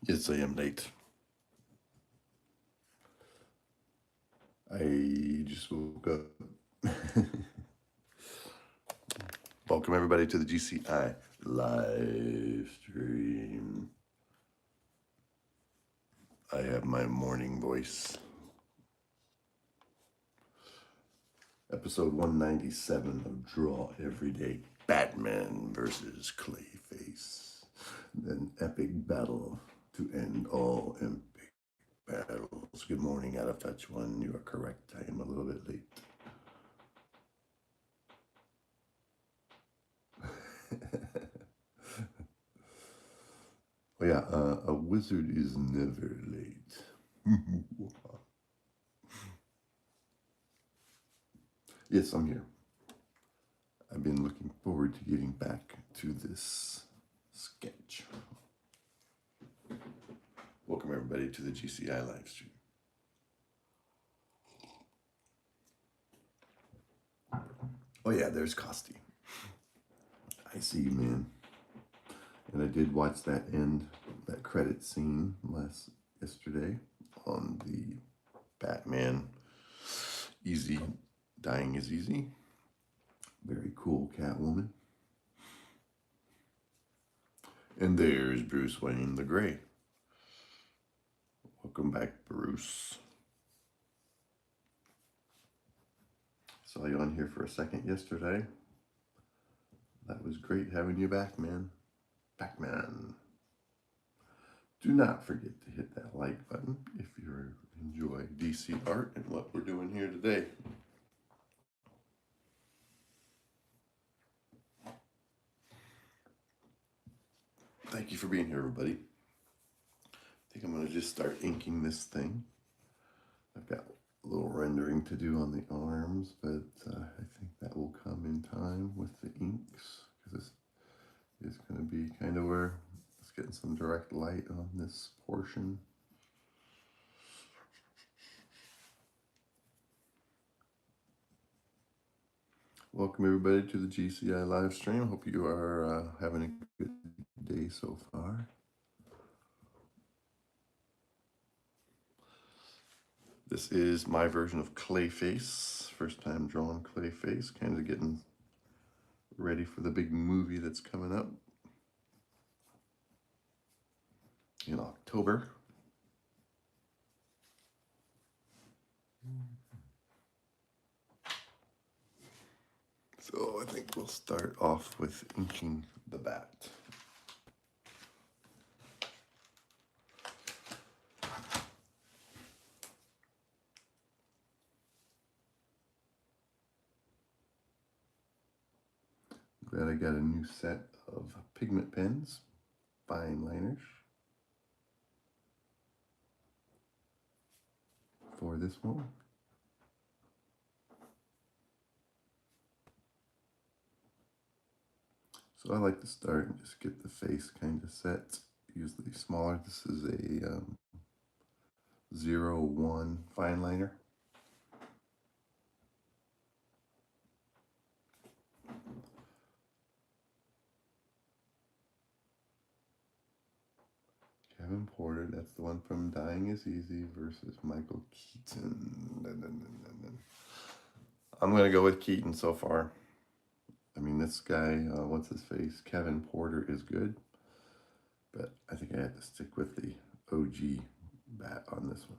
Yes, I am late. I just woke up. Welcome everybody to the GCI live stream. I have my morning voice. Episode 197 of Draw Everyday Batman versus Clayface. An epic battle to end all epic battles. Good morning, Out of Touch One. You are correct. I am a little bit late. Oh yeah, a wizard is never late. Yes, I'm here. I've been looking forward to getting back to this sketch. Welcome everybody to the GCI live stream. Oh yeah, there's Costi. I see you, man. And I did watch that credit scene yesterday on the Batman Easy, Dying is Easy. Very cool Catwoman. And there's Bruce Wayne the Gray. Welcome back, Bruce. Saw you on here for a second yesterday. That was great having you back, man. Batman. Do not forget to hit that like button if you enjoy DC art and what we're doing here today. Thank you for being here, everybody. I think I'm going to just start inking this thing. I've got a little rendering to do on the arms, but I think that will come in time with the inks, because this is going to be kind of where it's getting some direct light on this portion. Welcome everybody to the GCI live stream. Hope you are having a good day so far. This is my version of Clayface. First time drawing Clayface, kind of getting ready for the big movie that's coming up in October. So I think we'll start off with inking the bat. Glad I got a new set of pigment pens, fine liners, for this one. So I like to start and just get the face kind of set, usually smaller. This is a 01 fine liner. Kevin Porter, that's the one from Dying is Easy versus Michael Keaton. I'm going to go with Keaton so far. I mean, this guy, what's his face? Kevin Porter is good, but I think I have to stick with the OG bat on this one.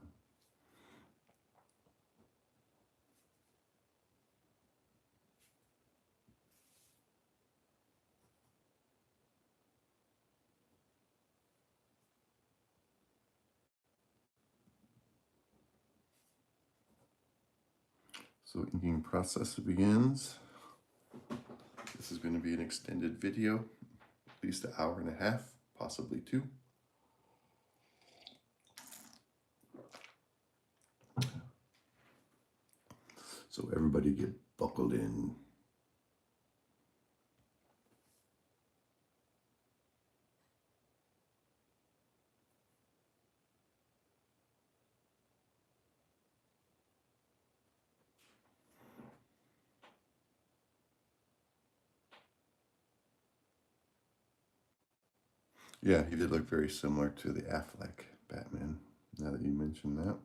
So inking process begins. This is going to be an extended video, at least an hour and a half, possibly 2. So everybody get buckled in. Yeah, he did look very similar to the Affleck Batman, now that you mention that.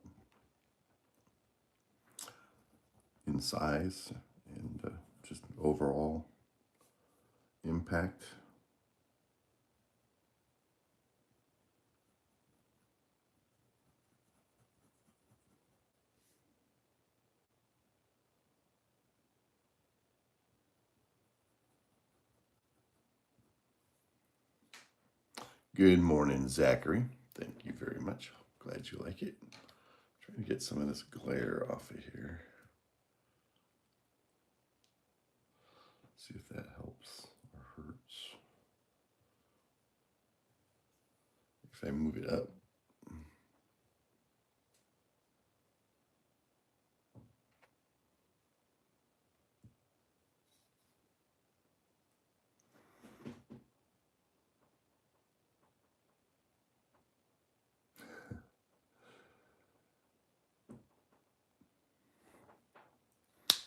In size and just overall impact. Good morning, Zachary. Thank you very much. Glad you like it. Trying to get some of this glare off of here. See if that helps or hurts. If I move it up.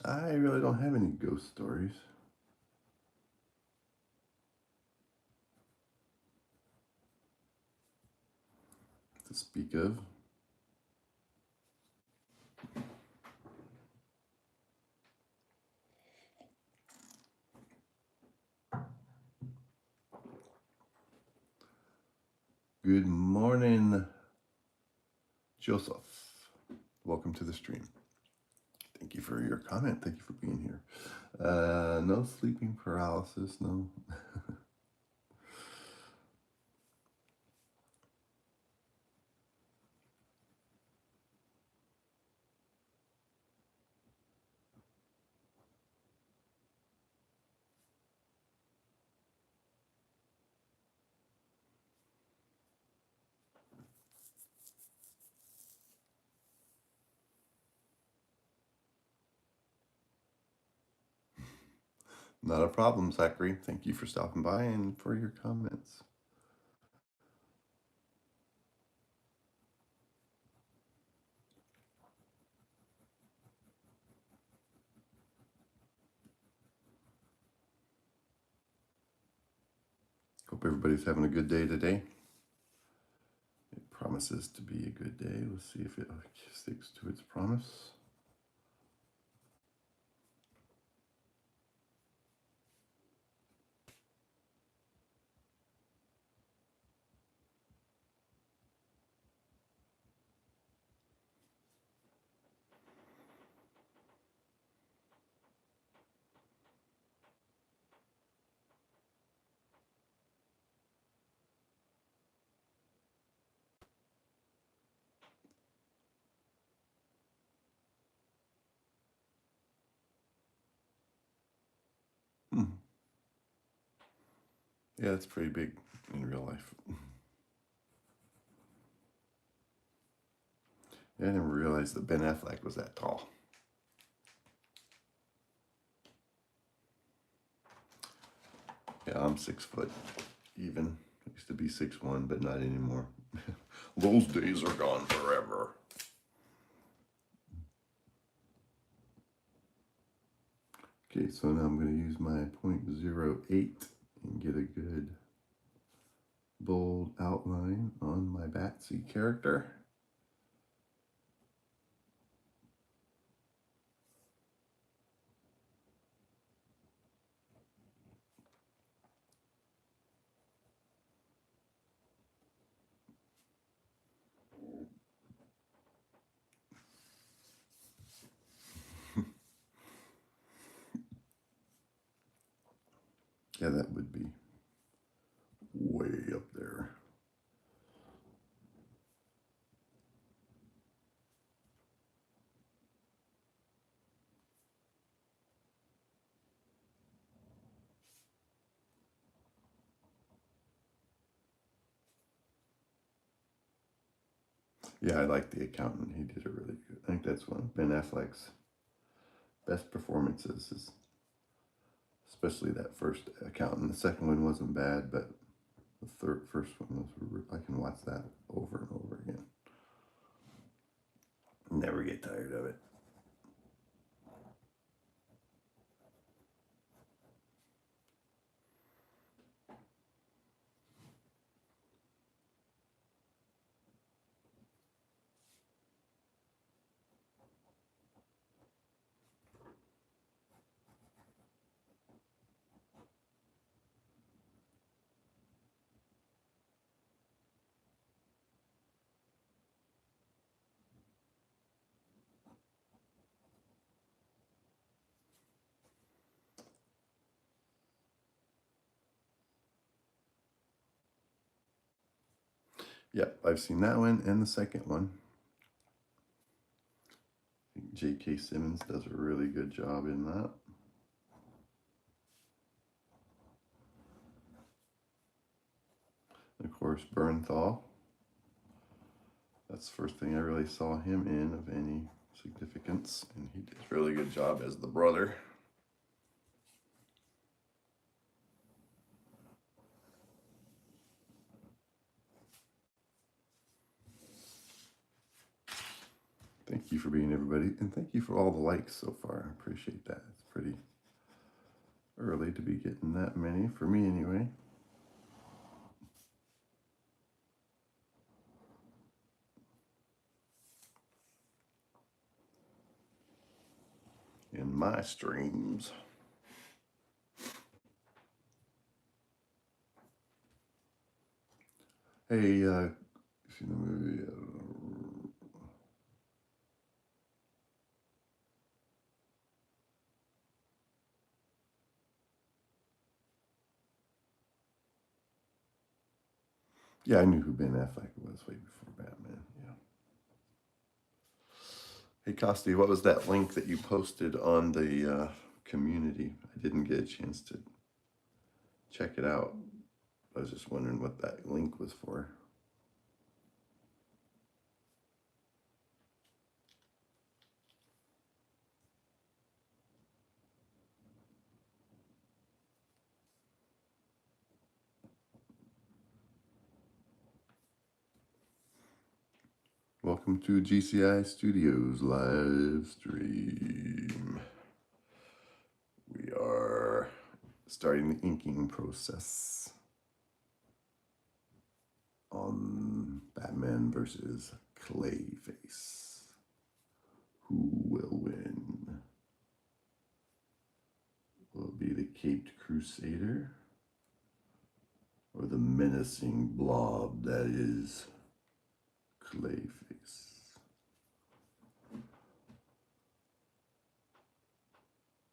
I really don't have any ghost stories to speak of. Good morning, Joseph. Welcome to the stream. Thank you for your comment. Thank you for being here. No sleeping paralysis, no. Not a problem, Zachary. Thank you for stopping by and for your comments. Hope everybody's having a good day today. It promises to be a good day. Let's see if it sticks to its promise. Yeah, that's pretty big in real life. Yeah, I never realized that Ben Affleck was that tall. Yeah, I'm 6 foot even. I used to be 6'1", but not anymore. Those days are gone forever. Okay, so now I'm going to use my 0.08 and get a good bold outline on my Batsy character. Yeah, that would be way up there. Yeah, I like The Accountant. He did it really good. I think that's one of Ben Affleck's best performances, especially that first Accountant. The second one wasn't bad, but the first one was, I can watch that over and over again. Never get tired of it. Yep, I've seen that one and the second one. I think J.K. Simmons does a really good job in that. Of course, Bernthal. That's the first thing I really saw him in of any significance, and he did a really good job as the brother. Thank you for being everybody, and thank you for all the likes so far. I appreciate that. It's pretty early to be getting that many, for me anyway. In my streams. Hey, you seen the movie? Yeah, I knew who Ben Affleck was way before Batman. Yeah. Hey, Costi, what was that link that you posted on the community? I didn't get a chance to check it out. I was just wondering what that link was for. Welcome to GCI Studios live stream. We are starting the inking process on Batman versus Clayface. Who will win? Will it be the Caped Crusader or the menacing blob that is Clayface?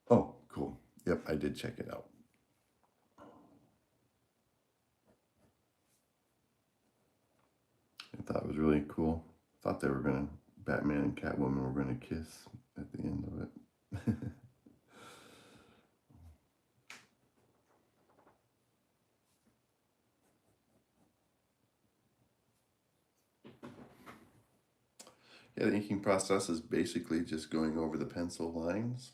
Oh, cool. Yep, I did check it out. I thought it was really cool. Thought they were gonna, Batman and Catwoman were gonna kiss at the end of it. Yeah, the inking process is basically just going over the pencil lines,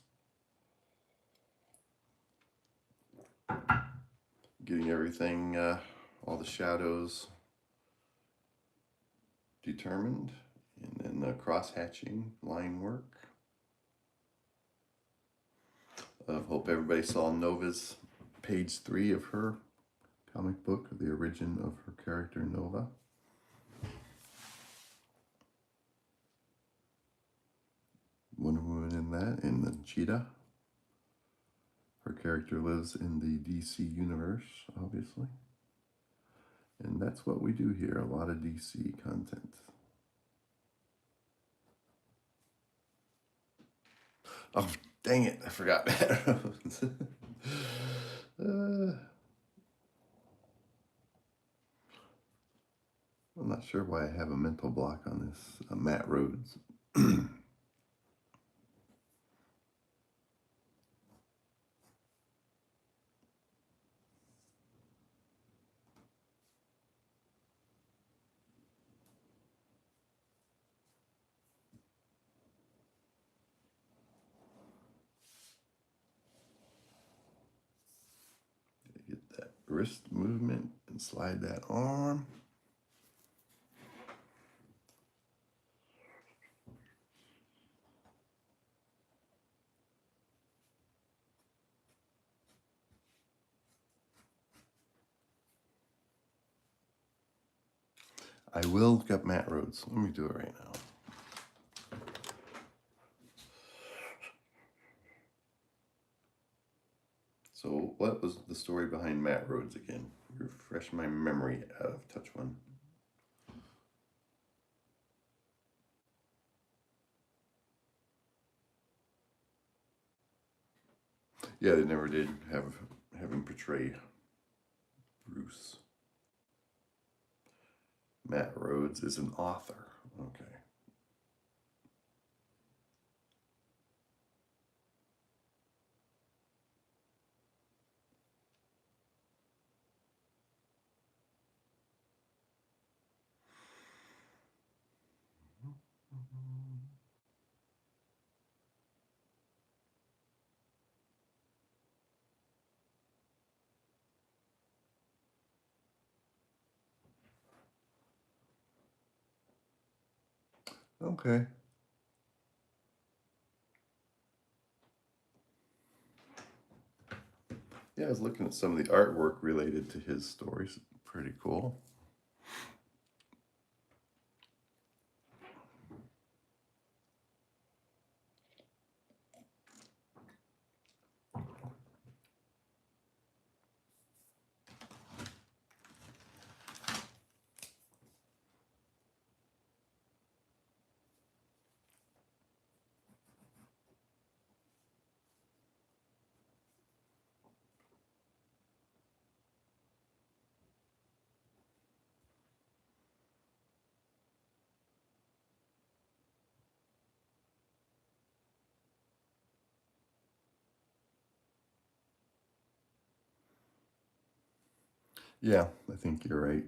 getting everything, all the shadows determined, and then the cross-hatching line work. Hope everybody saw Nova's page 3 of her comic book, the origin of her character Nova. Wonder Woman in that, and the Cheetah. Her character lives in the DC universe, obviously. And that's what we do here, a lot of DC content. Oh, dang it, I forgot that. I'm not sure why I have a mental block on this Matt Rhodes. Get that wrist movement and slide that arm. I will look up Matt Rhodes. Let me do it right now. So what was the story behind Matt Rhodes again? Refresh my memory out of Touch One. Yeah, they never did have him portray Bruce. Matt Rhodes is an author. Okay. Okay. Yeah, I was looking at some of the artwork related to his stories. Pretty cool. Yeah, I think you're right.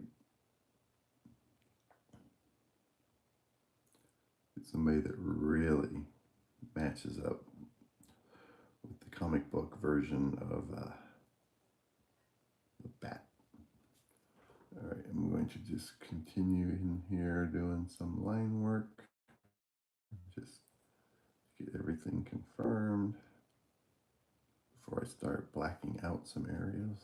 It's somebody that really matches up with the comic book version of the Bat. All right, I'm going to just continue in here doing some line work. Just get everything confirmed before I start blacking out some areas.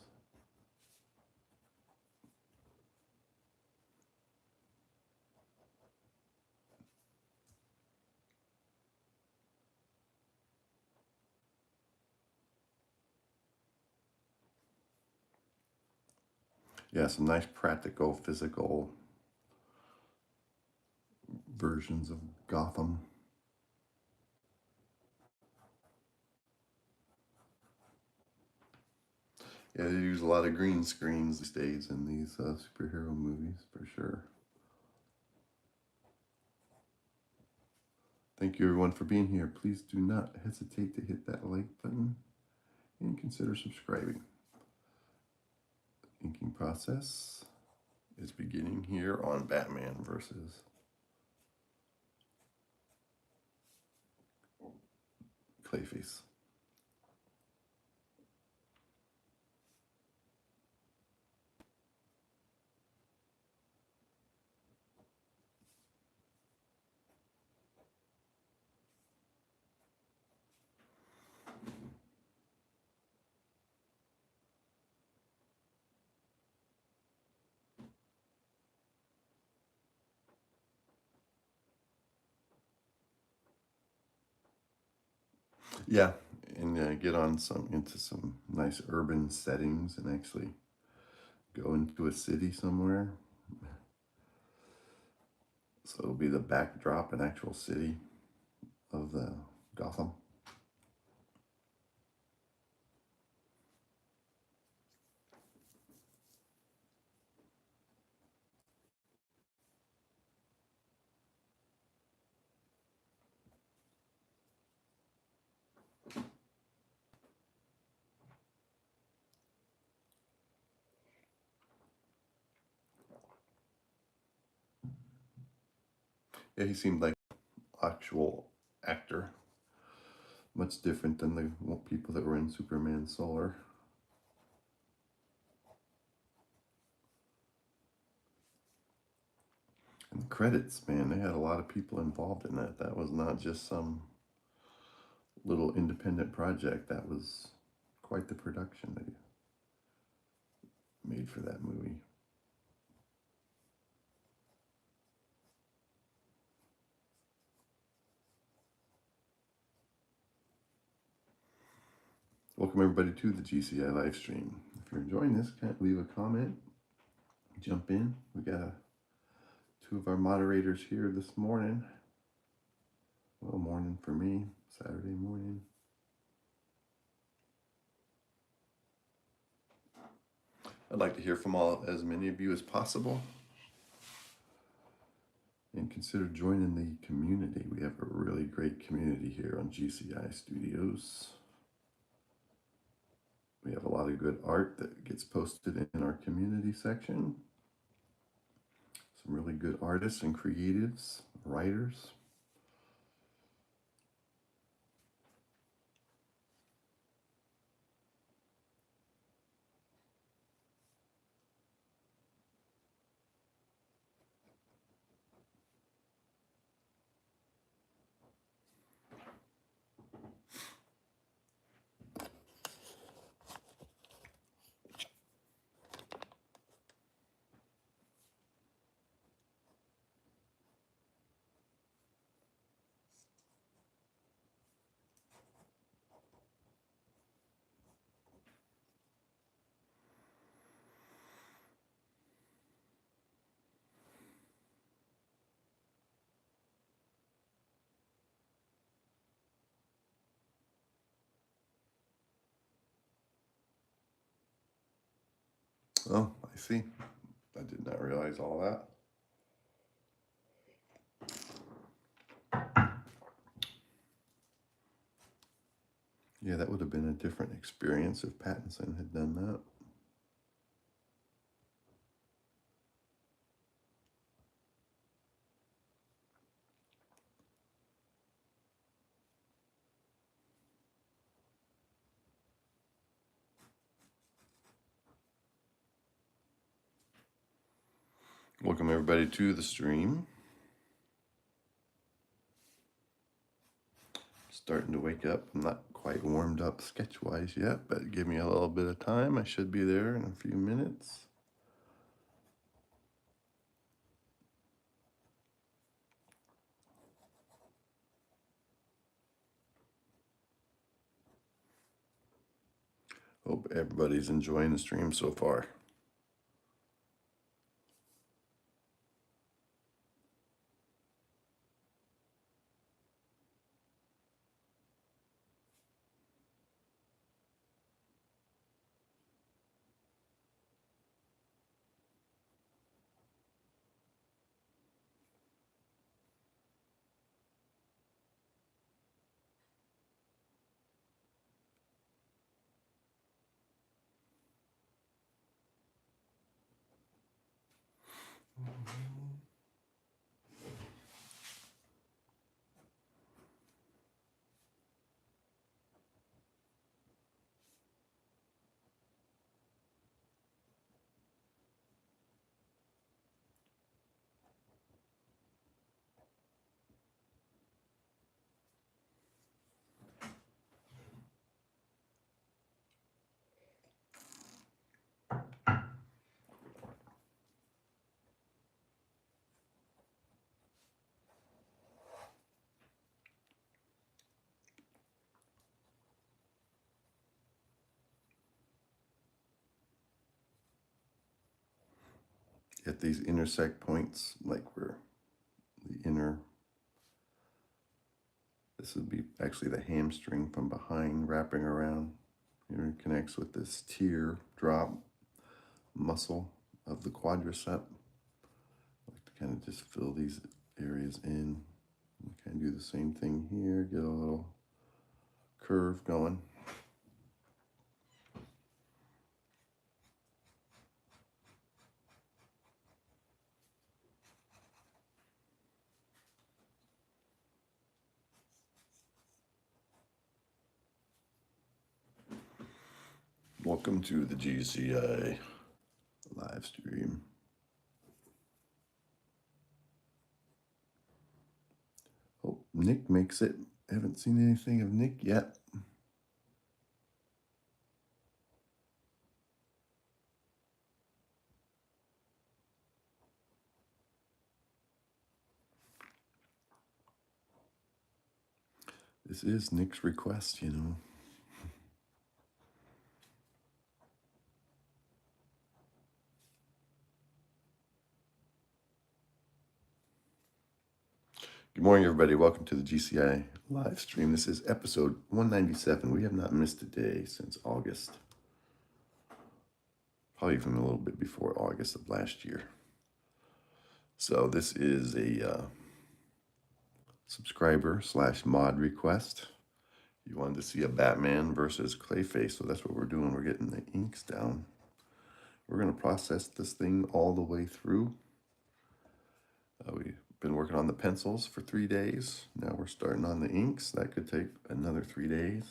Yeah, some nice practical, physical versions of Gotham. Yeah, they use a lot of green screens these days in these superhero movies, for sure. Thank you, everyone, for being here. Please do not hesitate to hit that like button and consider subscribing. The inking process is beginning here on Batman versus Clayface. Yeah, and get on into some nice urban settings and actually go into a city somewhere. So it'll be the backdrop, an actual city of the Gotham. Yeah, he seemed like an actual actor, much different than the people that were in Superman Solar. And the credits, man, they had a lot of people involved in that. That was not just some little independent project. That was quite the production they made for that movie. Welcome everybody to the GCI live stream. If you're enjoying this, leave a comment, jump in. We got two of our moderators here this morning. Well, morning for me, Saturday morning. I'd like to hear from as many of you as possible. and consider joining the community. We have a really great community here on GCI Studios. We have a lot of good art that gets posted in our community section. Some really good artists and creatives, writers. Oh, I see. I did not realize all that. Yeah, that would have been a different experience if Pattinson had done that. Welcome everybody to the stream. Starting to wake up. I'm not quite warmed up sketch-wise yet, but give me a little bit of time. I should be there in a few minutes. Hope everybody's enjoying the stream so far. At these intersect points, like where the inner, this would be actually the hamstring from behind wrapping around. Here it connects with this tear drop muscle of the quadricep. I like to kind of just fill these areas in. And kind of do the same thing here, get a little curve going. Welcome to the GCI live stream. Hope Nick makes it. Haven't seen anything of Nick yet. This is Nick's request, you know. Good morning, everybody. Welcome to the GCI live stream. This is episode 197. We have not missed a day since August. Probably even a little bit before August of last year. So this is a subscriber / mod request. You wanted to see a Batman versus Clayface, so that's what we're doing. We're getting the inks down. We're going to process this thing all the way through. We've been working on the pencils for 3 days. Now we're starting on the inks. That could take another 3 days.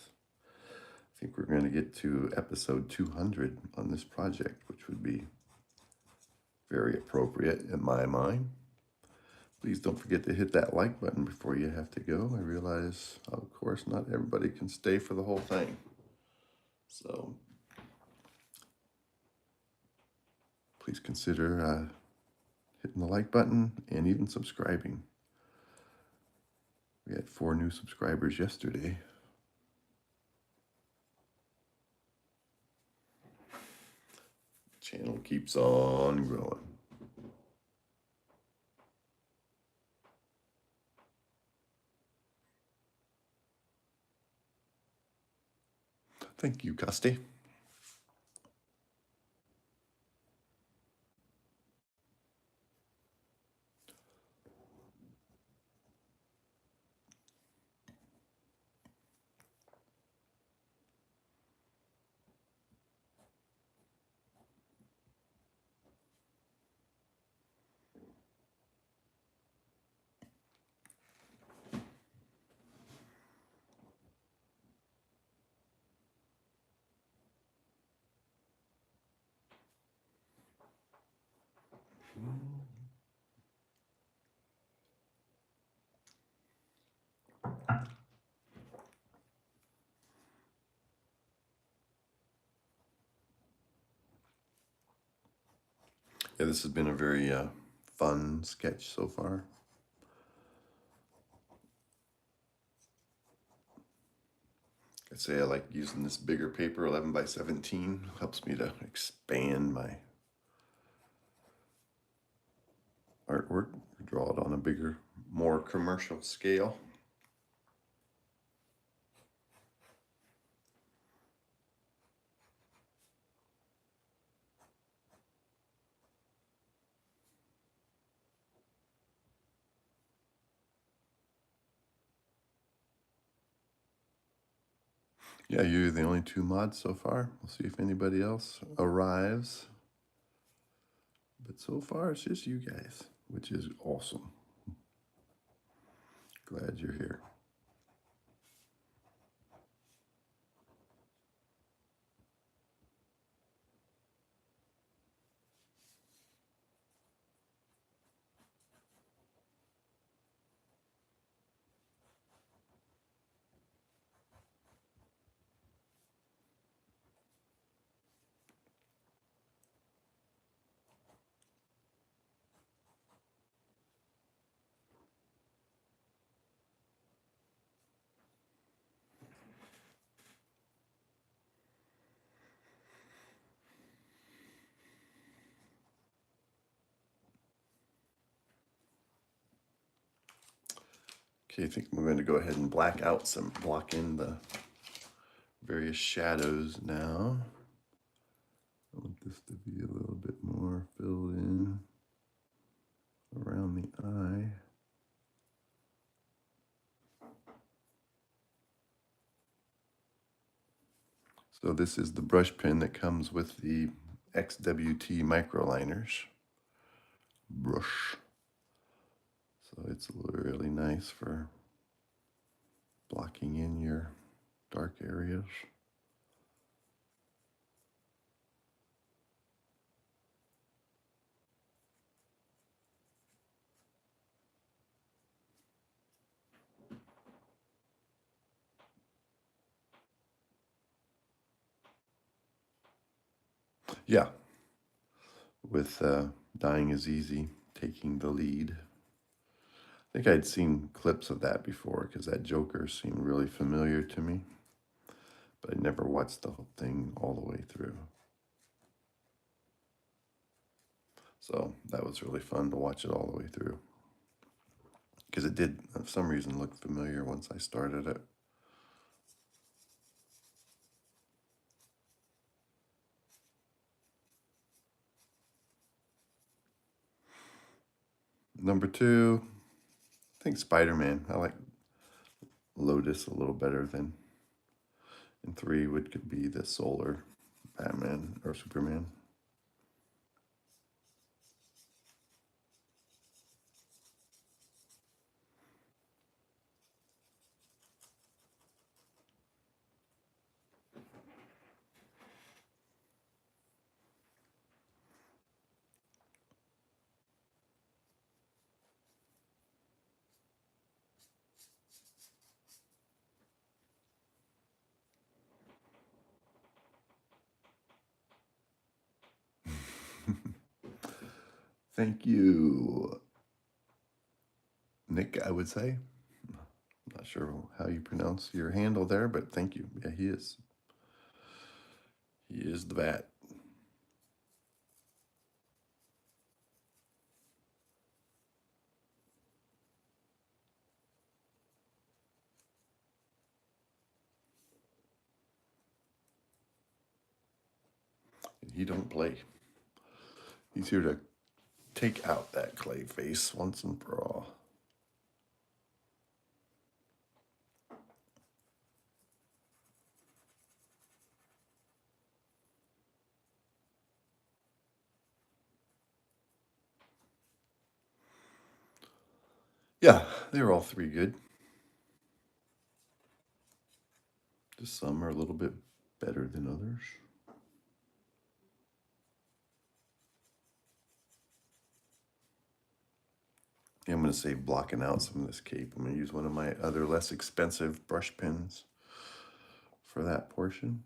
I think we're going to get to episode 200 on this project, which would be very appropriate in my mind. Please don't forget to hit that like button before you have to go. I realize, of course, not everybody can stay for the whole thing. So please consider hitting the like button and even subscribing. We had 4 new subscribers yesterday. Channel keeps on growing. Thank you, Custy. Yeah, this has been a very fun sketch so far. I'd say I like using this bigger paper, 11 by 17. Helps me to expand my artwork, draw it on a bigger, more commercial scale. Yeah, you're the only 2 mods so far. We'll see if anybody else arrives. But so far, it's just you guys, which is awesome. Glad you're here. Okay, I think I'm going to go ahead and block in the various shadows now. I want this to be a little bit more filled in around the eye. So this is the brush pen that comes with the XWT microliners brush. So it's really nice for blocking in your dark areas. Yeah, with Dying is Easy taking the lead. I think I'd seen clips of that before because that Joker seemed really familiar to me, but I never watched the whole thing all the way through. So that was really fun to watch it all the way through because it did, for some reason, look familiar once I started it. Number 2, I think Spider-Man. I like Lotus a little better than. And 3 could be the Solar Batman or Superman. Thank you, Nick, I would say. I'm not sure how you pronounce your handle there, but thank you. Yeah, he is. He is the bat. He don't play. He's here to take out that Clayface once and for all. Yeah, they were all 3 good. Just some are a little bit better than others. Yeah, I'm going to save blocking out some of this cape. I'm going to use one of my other less expensive brush pens for that portion.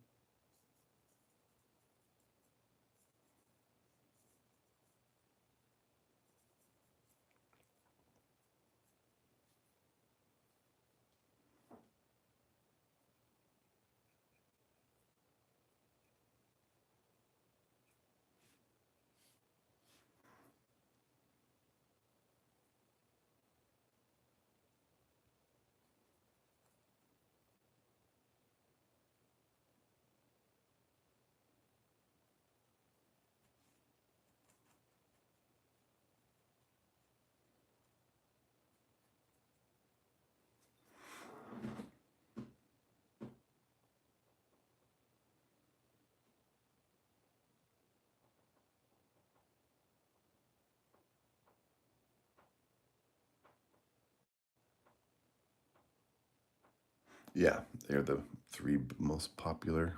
Yeah, they're the 3 most popular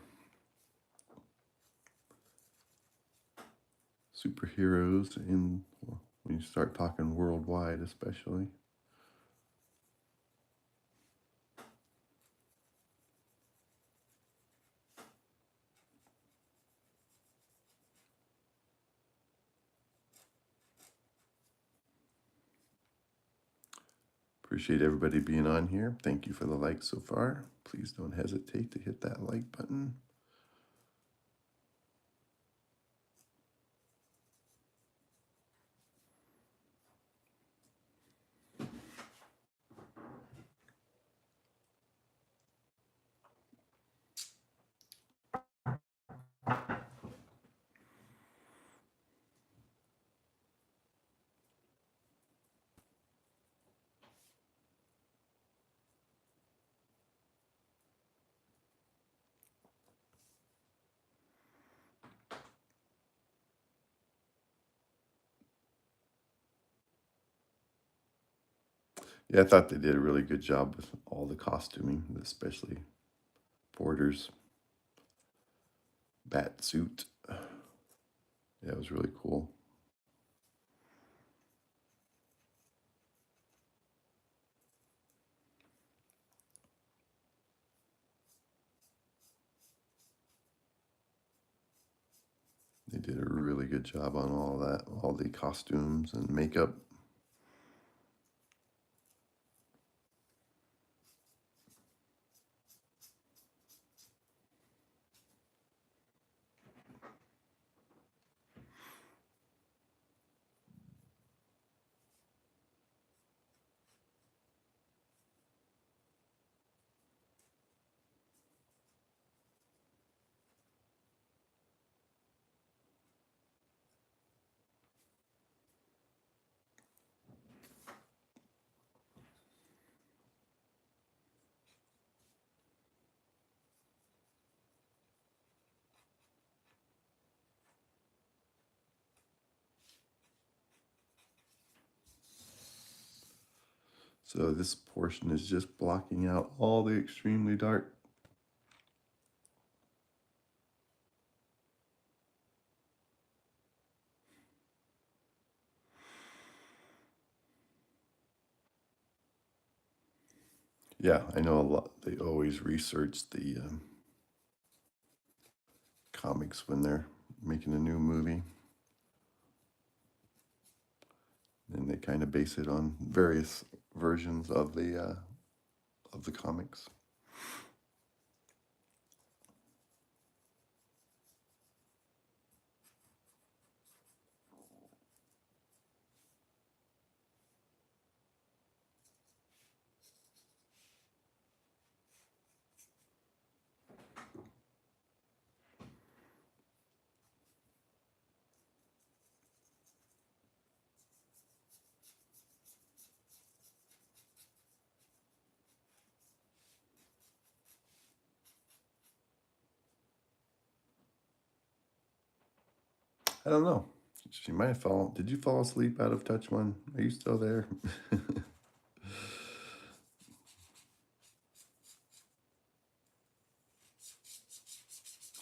superheroes in, when you start talking worldwide, especially. Appreciate everybody being on here. Thank you for the likes so far. Please don't hesitate to hit that like button. Yeah, I thought they did a really good job with all the costuming, especially Porter's bat suit. Yeah, it was really cool. They did a really good job on all that, all the costumes and makeup. So this portion is just blocking out all the extremely dark. Yeah, I know a lot. They always research the comics when they're making a new movie. And they kind of base it on various versions of the comics. I don't know. She might have fallen. Did you fall asleep out of touch one? Are you still there?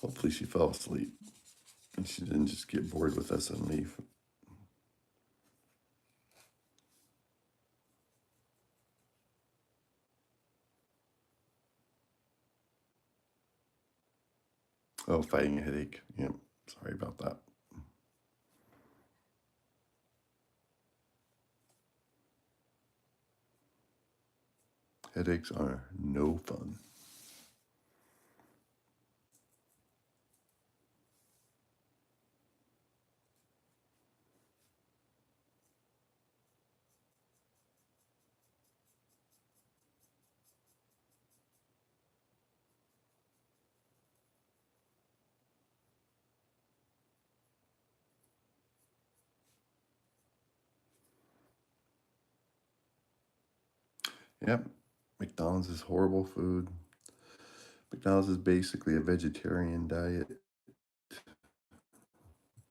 Hopefully she fell asleep and she didn't just get bored with us and leave. Oh, fighting a headache. Yep. Sorry about that. Headaches are no fun. Yep. McDonald's is horrible food. McDonald's is basically a vegetarian diet,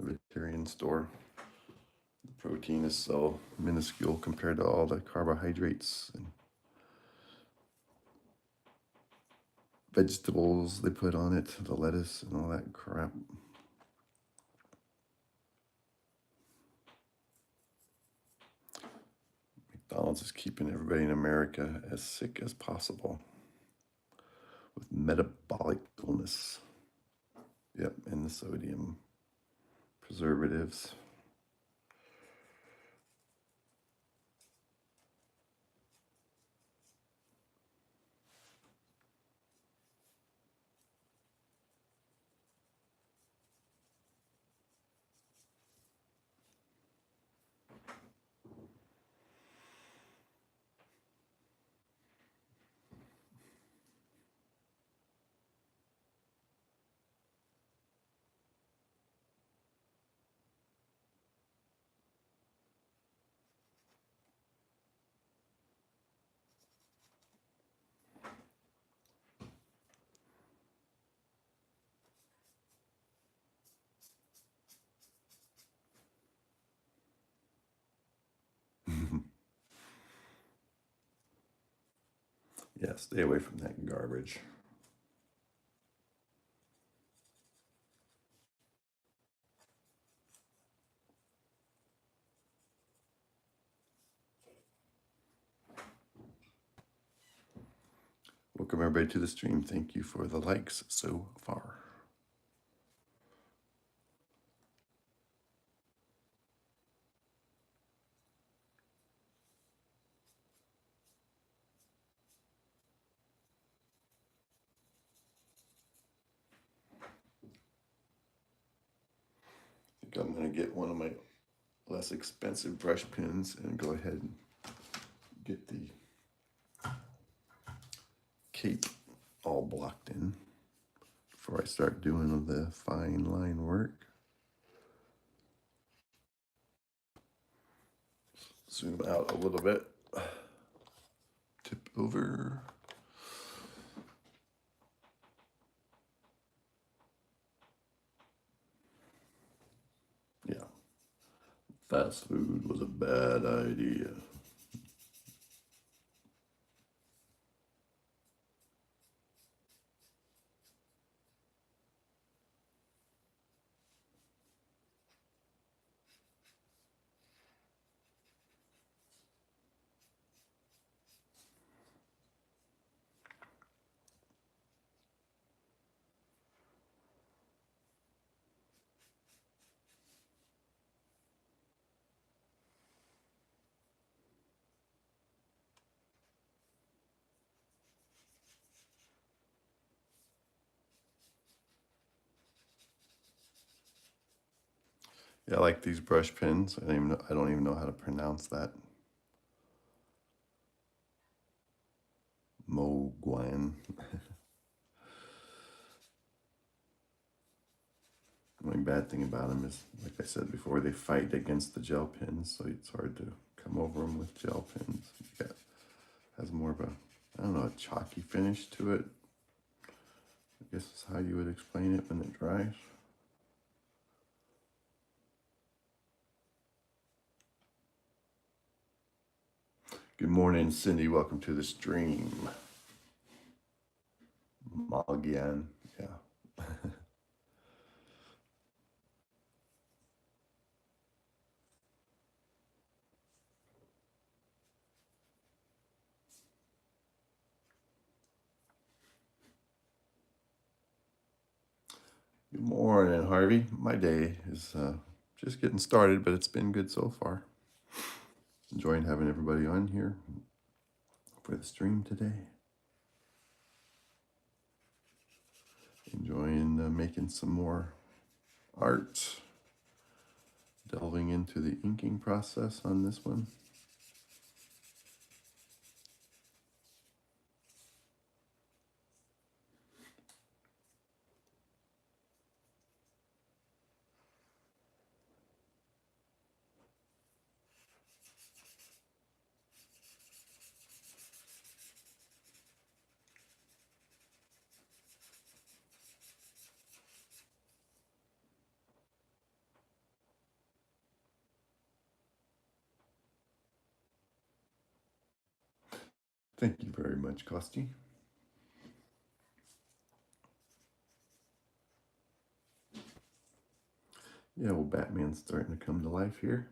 a vegetarian store. The protein is so minuscule compared to all the carbohydrates and vegetables they put on it, the lettuce and all that crap. McDonald's is keeping everybody in America as sick as possible with metabolic illness. Yep, and the sodium preservatives. Yeah, stay away from that garbage. Welcome everybody to the stream. Thank you for the likes so far. I think I'm going to get one of my less expensive brush pens and go ahead and get the cape all blocked in before I start doing the fine line work. Zoom out a little bit. Tip over. Yeah. Fast food was a bad idea. Yeah, I like these brush pens. I don't even know how to pronounce that. Moguan. The only bad thing about them is, like I said before, they fight against the gel pens, so it's hard to come over them with gel pens. It has more of a, I don't know, a chalky finish to it. I guess is how you would explain it when it dries. Good morning, Cindy. Welcome to the stream. Magian, yeah. Good morning, Harvey. My day is just getting started, but it's been good so far. Enjoying having everybody on here for the stream today. Enjoying making some more art. Delving into the inking process on this one. Thank you very much, Kosti. Yeah, well, Batman's starting to come to life here.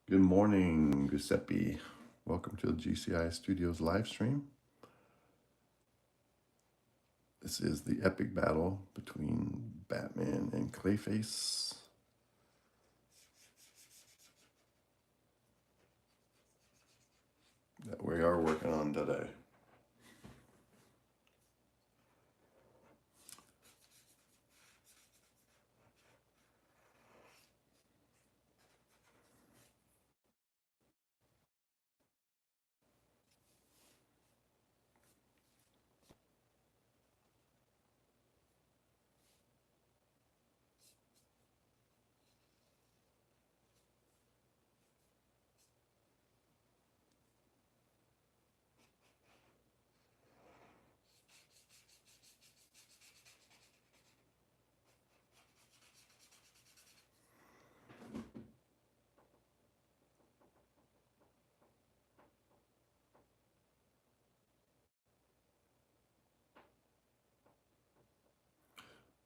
Good morning, Giuseppe. Welcome to the GCI Studios live stream. This is the epic battle between Batman and Clayface. That we are working on today.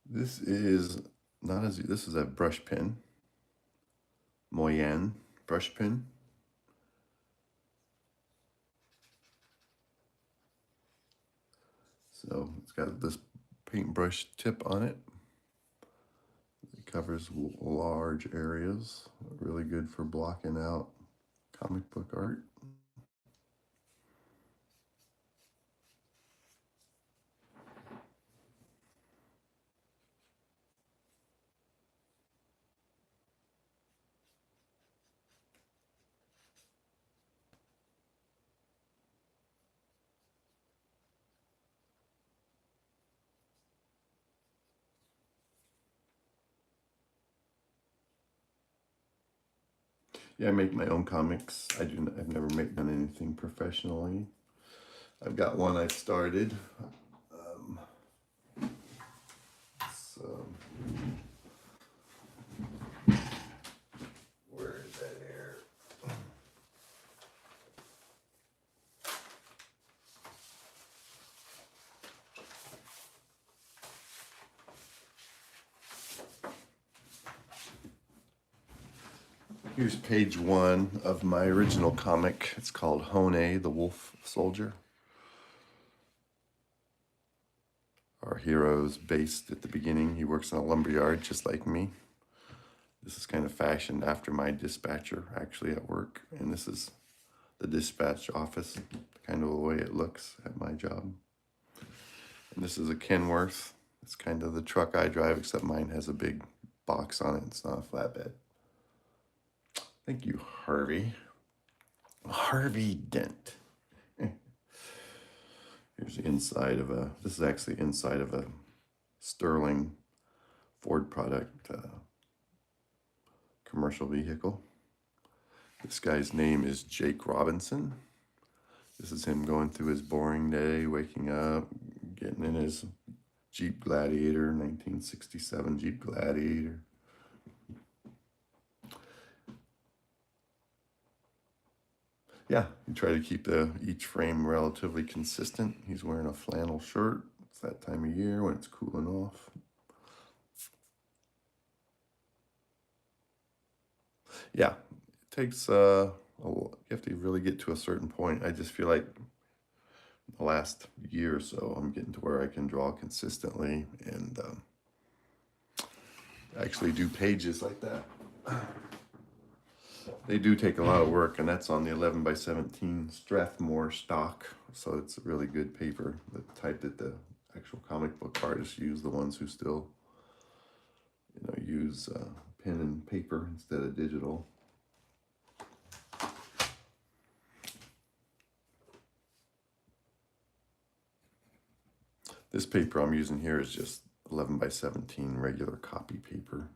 This is not as, this is a brush pen, Moyen brush pen. So it's got this paintbrush tip on it. It covers large areas, really good for blocking out comic book art. Yeah, I make my own comics. I've never done anything professionally. I've got one I've started. So where is that here? Here's page 1 of my original comic. It's called Hone, the Wolf Soldier. Our hero's based at the beginning. He works in a lumberyard just like me. This is kind of fashioned after my dispatcher actually at work. And this is the dispatch office, kind of the way it looks at my job. And this is a Kenworth It's kind of the truck I drive, except mine has a big box on it. It's not a flatbed. Thank you, Harvey. Harvey Dent. Here's the inside of this is actually inside of a Sterling Ford product commercial vehicle. This guy's name is Jake Robinson. This is him going through his boring day, waking up, getting in his Jeep Gladiator, 1967 Jeep Gladiator. Yeah, you try to keep each frame relatively consistent. He's wearing a flannel shirt. It's that time of year when it's cooling off. Yeah, it takes, you have to really get to a certain point. I just feel like the last year or so, I'm getting to where I can draw consistently and actually do pages like that. They do take a lot of work, and that's on the 11 by 17 Strathmore stock. So it's a really good paper, the type that the actual comic book artists use, the ones who still, use pen and paper instead of digital. This paper I'm using here is just 11 by 17 regular copy paper.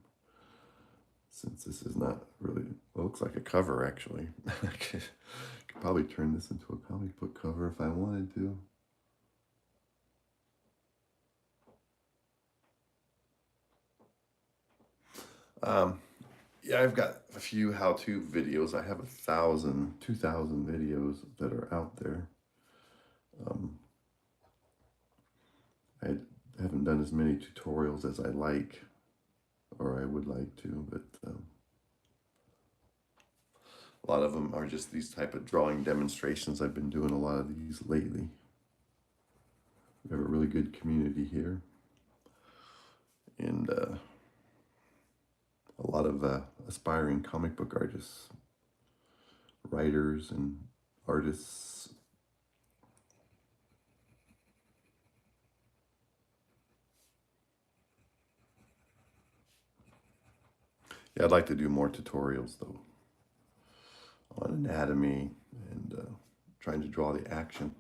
Since this is not really, well, it looks like a cover actually. I could probably turn this into a comic book cover if I wanted to. Yeah, I've got a few how-to videos. I have 2,000 videos that are out there. I haven't done as many tutorials as I like, or I would like to, but a lot of them are just these type of drawing demonstrations. I've been doing a lot of these lately. We have a really good community here, and a lot of aspiring comic book artists, writers, and artists. Yeah, I'd like to do more tutorials though on anatomy and trying to draw the action.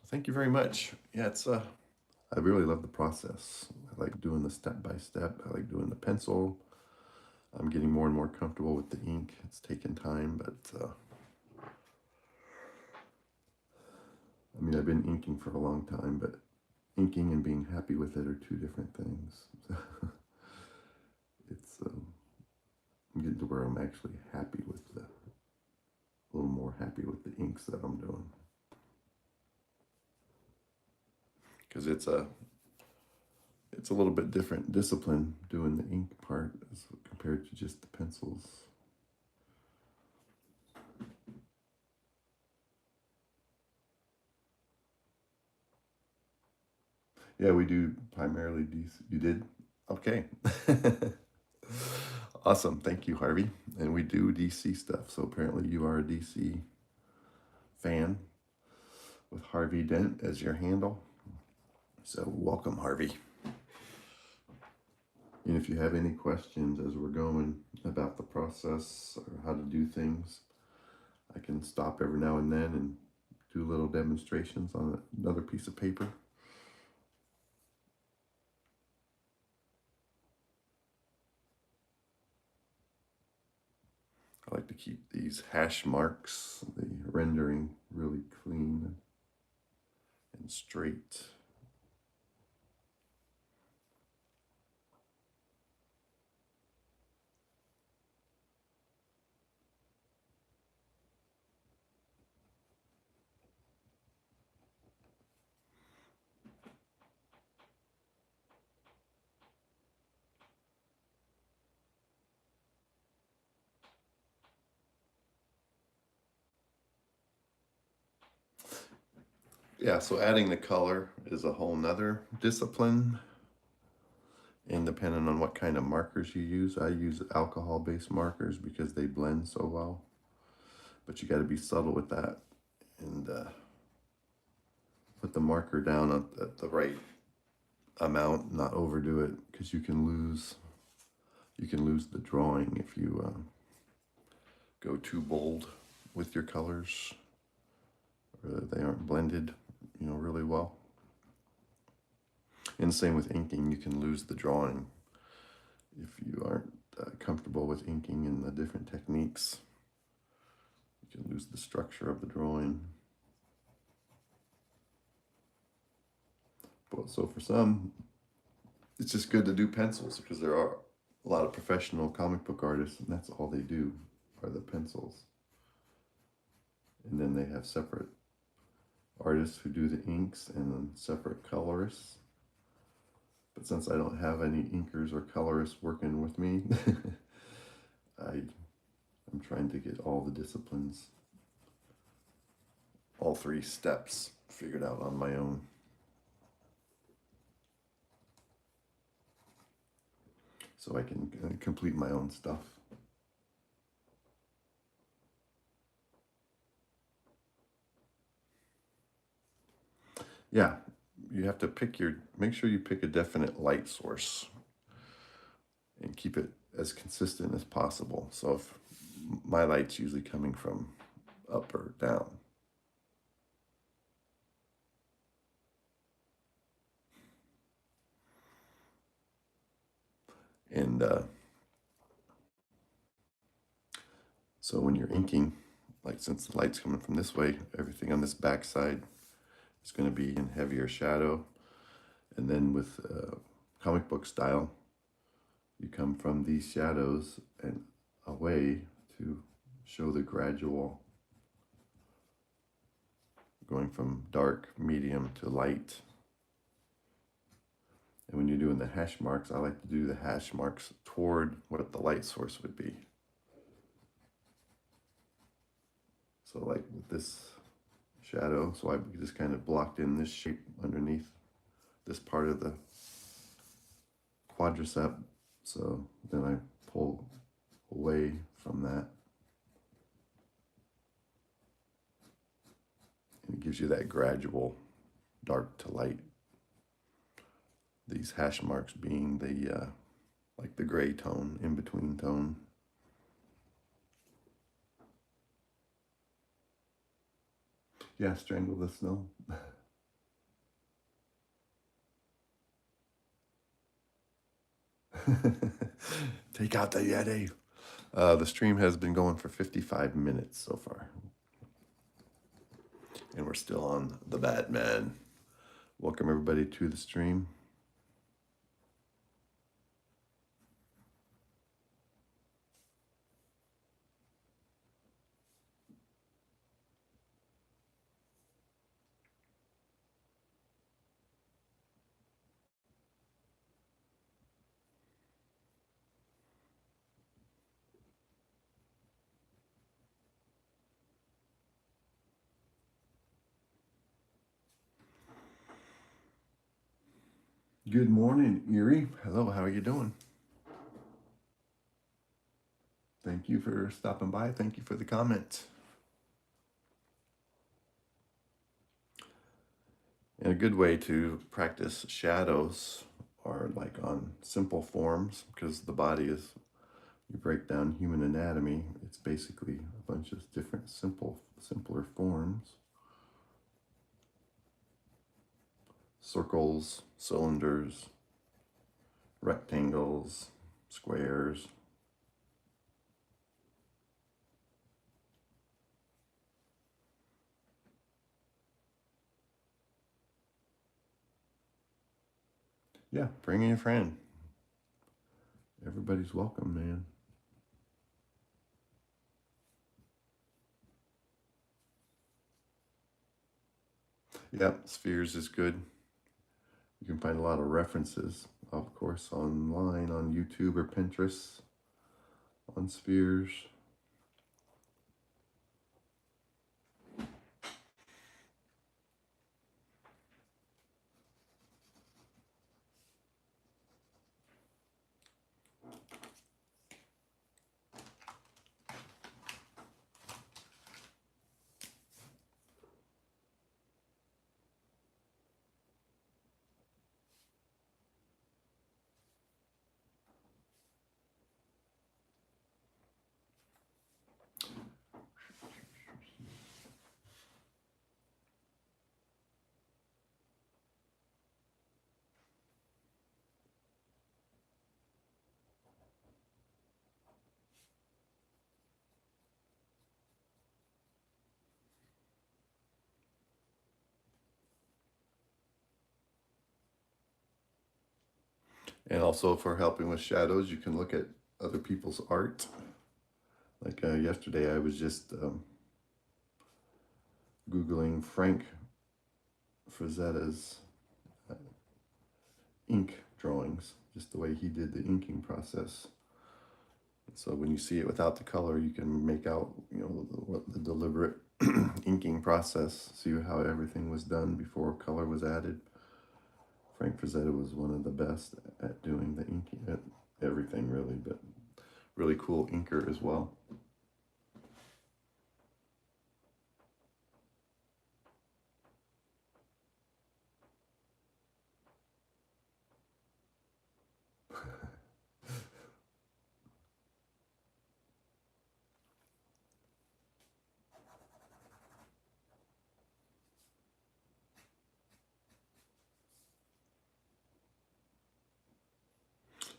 Thank you very much. Yeah, it's I really love the process. I like doing the step by step. I like doing the pencil. I'm getting more and more comfortable with the ink. It's taken time, but I mean, I've been inking for a long time, but inking and being happy with it are two different things. It's I'm getting to where I'm actually happy with a little more happy with the inks that I'm doing, because it's a little bit different discipline doing the ink part as compared to just the pencils. Yeah, we do primarily DC. You did? Okay. Awesome. Thank you, Harvey. And we do DC stuff. So apparently you are a DC fan with Harvey Dent as your handle. So welcome, Harvey. And if you have any questions as we're going about the process or how to do things, I can stop every now and then and do little demonstrations on another piece of paper. I like to keep these hash marks, the rendering, really clean and straight. Yeah, so adding the color is a whole nother discipline. And depending on what kind of markers you use, I use alcohol-based markers because they blend so well. But you got to be subtle with that and put the marker down at the right amount, not overdo it, because you can lose the drawing if you go too bold with your colors, or they aren't blended, really well. And same with inking, you can lose the drawing if you aren't comfortable with inking and the different techniques. You can lose the structure of the drawing. But so for some, it's just good to do pencils, because there are a lot of professional comic book artists, and that's all they do are the pencils. And then they have separate artists who do the inks and then separate colorists. But since I don't have any inkers or colorists working with me, I'm trying to get all the disciplines, all 3 steps figured out on my own. So I can complete my own stuff. Yeah, you have to make sure you pick a definite light source and keep it as consistent as possible. So if my light's usually coming from up or down. And so when you're inking, like since the light's coming from this way, everything on this back side is going to be in heavier shadow. And then with comic book style, you come from these shadows and away to show the gradual going from dark, medium to light. And when you're doing the hash marks, I like to do the hash marks toward what the light source would be. So like with this shadow, so I just kind of blocked in this shape underneath this part of the quadricep. So then I pull away from that. And it gives you that gradual dark to light. These hash marks being the like the gray tone, in between tone. Yeah, strangle the snow. Take out the Yeti. The stream has been going for 55 minutes so far. And we're still on the Batman. Welcome everybody to the stream. Good morning, Erie. Hello, how are you doing? Thank you for stopping by. Thank you for the comment. And a good way to practice shadows are like on simple forms, because the body is, you break down human anatomy, it's basically a bunch of different simpler forms. Circles, cylinders, rectangles, squares. Yeah, bring in your friend. Everybody's welcome, man. Yeah, spheres is good. You can find a lot of references, of course, online on YouTube or Pinterest on spheres. And also for helping with shadows, you can look at other people's art. Like yesterday, I was just Googling Frank Frazetta's ink drawings, just the way he did the inking process. So when you see it without the color, you can make out, what the deliberate inking process, see how everything was done before color was added. Frank Frazetta was one of the best at doing the inking, at everything really, but really cool inker as well.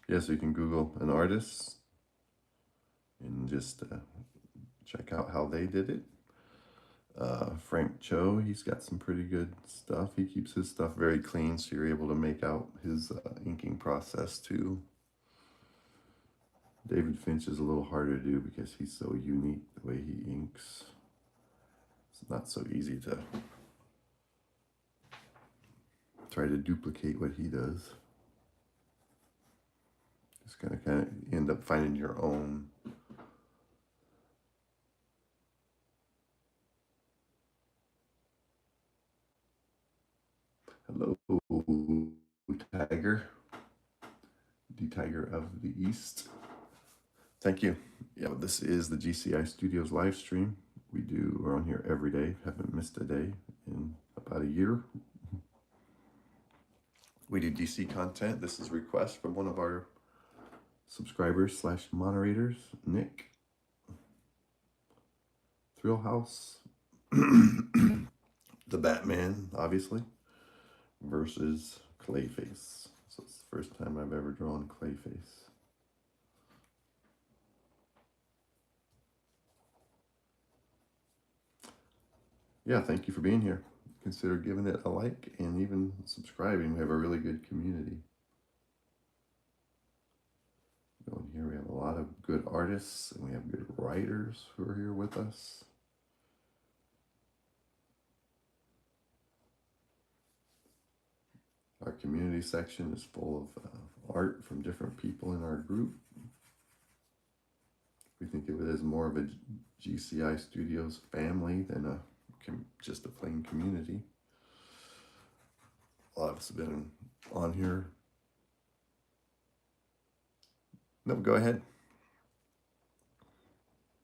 Yeah, so you can Google an artist and just check out how they did it. Frank Cho, he's got some pretty good stuff. He keeps his stuff very clean, so you're able to make out his inking process too. David Finch is a little harder to do because he's so unique the way he inks. It's not so easy to try to duplicate what he does. Just kind of end up finding your own. Hello, Tiger, the Tiger of the East. Thank you. Yeah, this is the GCI Studios live stream. We're on here every day. Haven't missed a day in about a year. We do DC content. This is a request from one of our subscribers / moderators, Nick. Thrill House. The Batman, obviously, versus Clayface. So it's the first time I've ever drawn Clayface. Yeah, thank you for being here. Consider giving it a like and even subscribing. We have a really good community. Going here, we have a lot of good artists and we have good writers who are here with us. Our community section is full of art from different people in our group. We think of it as more of a GCI Studios family than just a plain community. A lot of us have been on here. No, go ahead.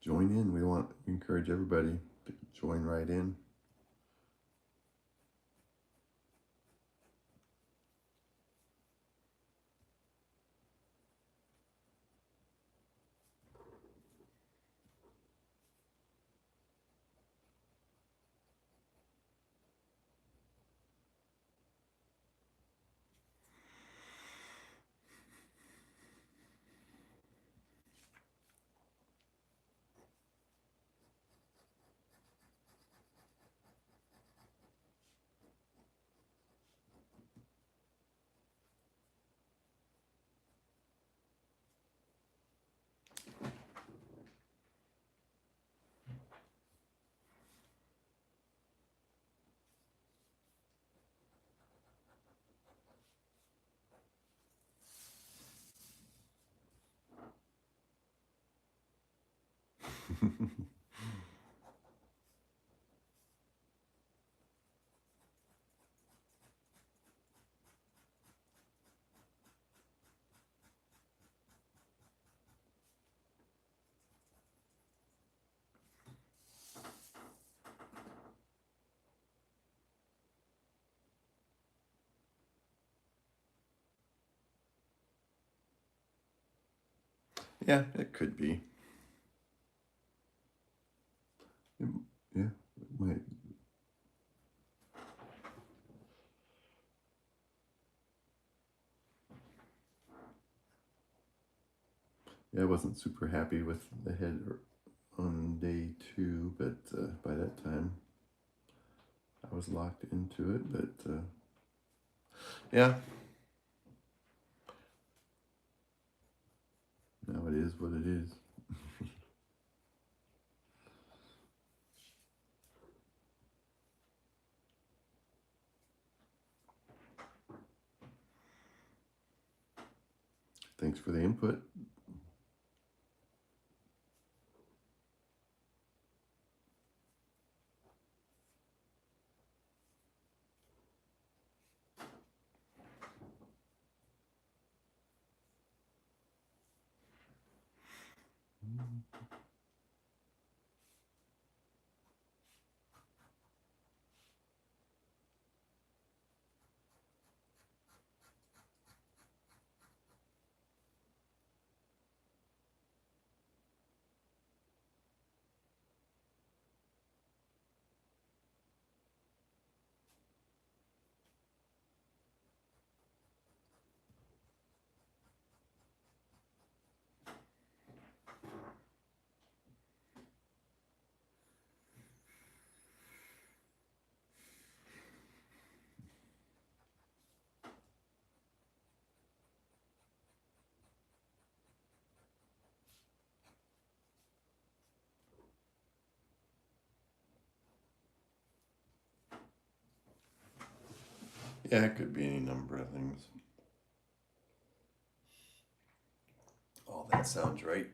Join in. We encourage everybody to join right in. Yeah, it could be. Yeah, it might. Yeah, I wasn't super happy with the head on day 2, but by that time I was locked into it. But yeah, is what it is. Thanks for the input. Yeah, it could be any number of things. Oh, that sounds right.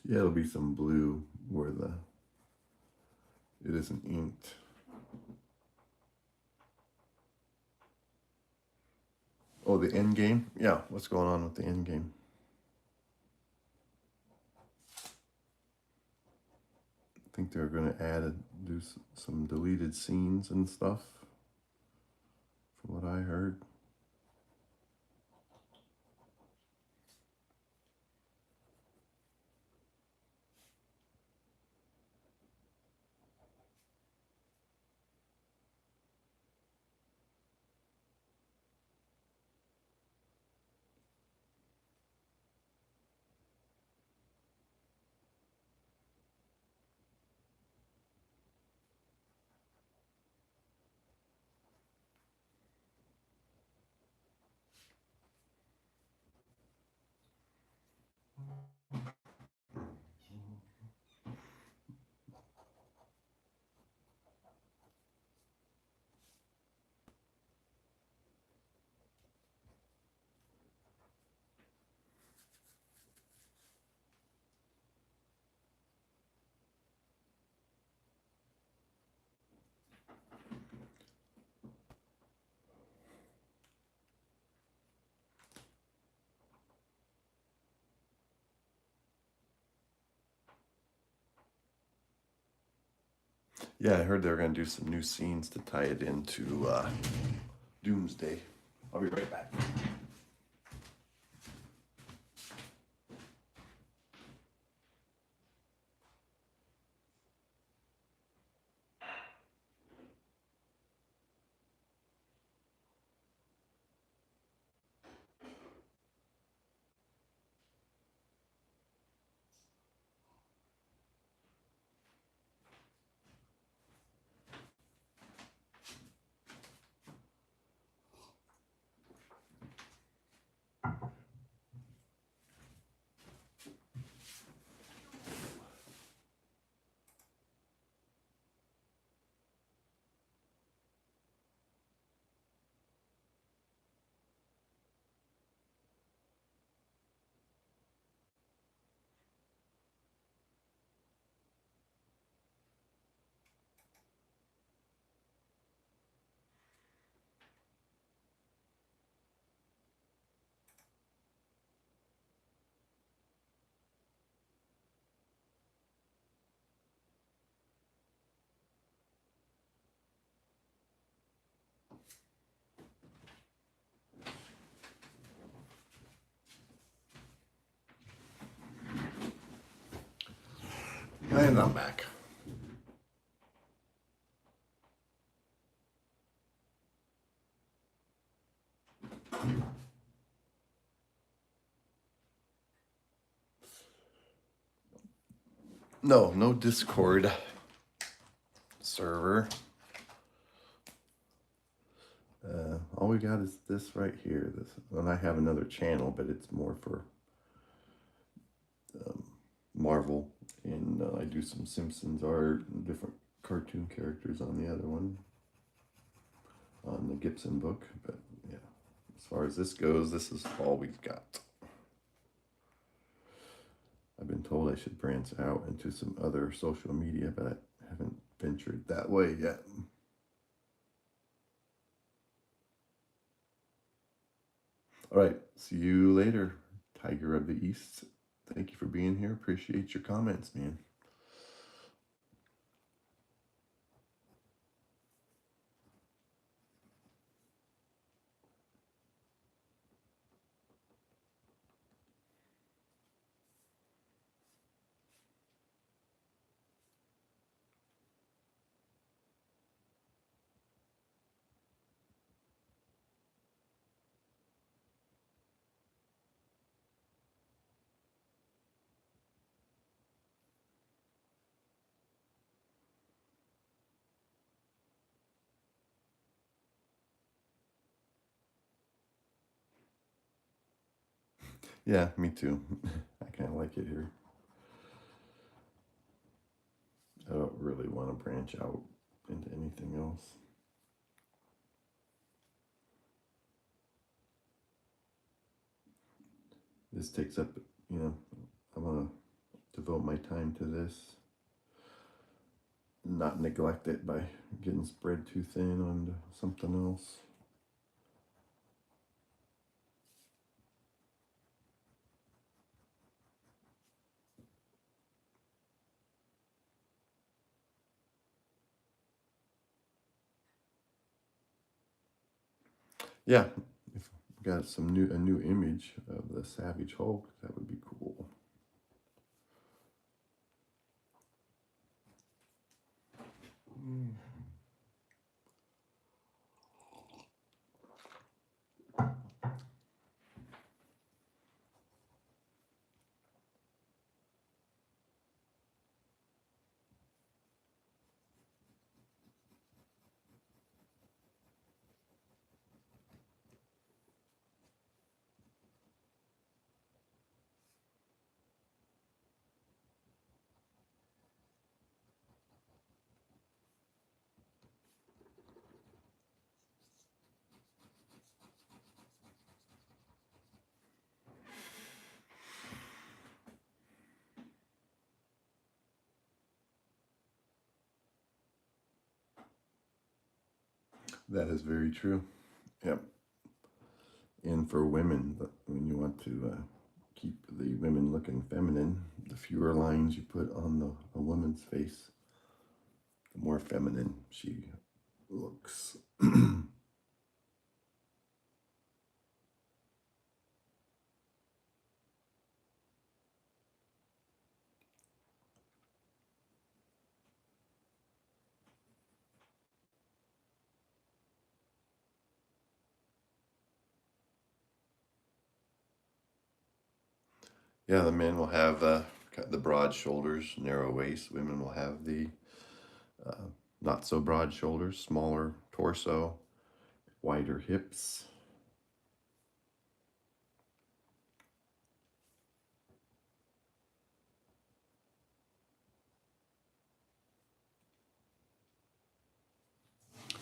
Yeah, it'll be some blue where it isn't inked. Oh, the end game? Yeah, what's going on with the end game? I think they're going to do some deleted scenes and stuff, from what I heard. Yeah, I heard they were going to do some new scenes to tie it into Doomsday. I'll be right back. And I'm back. No Discord server. All we got is this right here. This, and I have another channel, but it's more for Marvel, and I do some Simpsons art and different cartoon characters on the other one, on the Gibson book. But yeah, as far as this goes, this is all we've got. I've been told I should branch out into some other social media, but I haven't ventured that way yet. All right, see you later, Tiger of the East. Thank you for being here. Appreciate your comments, man. Yeah, me too. I kind of like it here. I don't really want to branch out into anything else. This takes up, I want to devote my time to this, not neglect it by getting spread too thin on something else. Yeah, if we got a new image of the Savage Hulk, that would be cool. That is very true. Yep. And for women, when you want to keep the women looking feminine, the fewer lines you put on a woman's face, the more feminine she looks. Yeah, the men will have the broad shoulders, narrow waist. Women will have the not so broad shoulders, smaller torso, wider hips.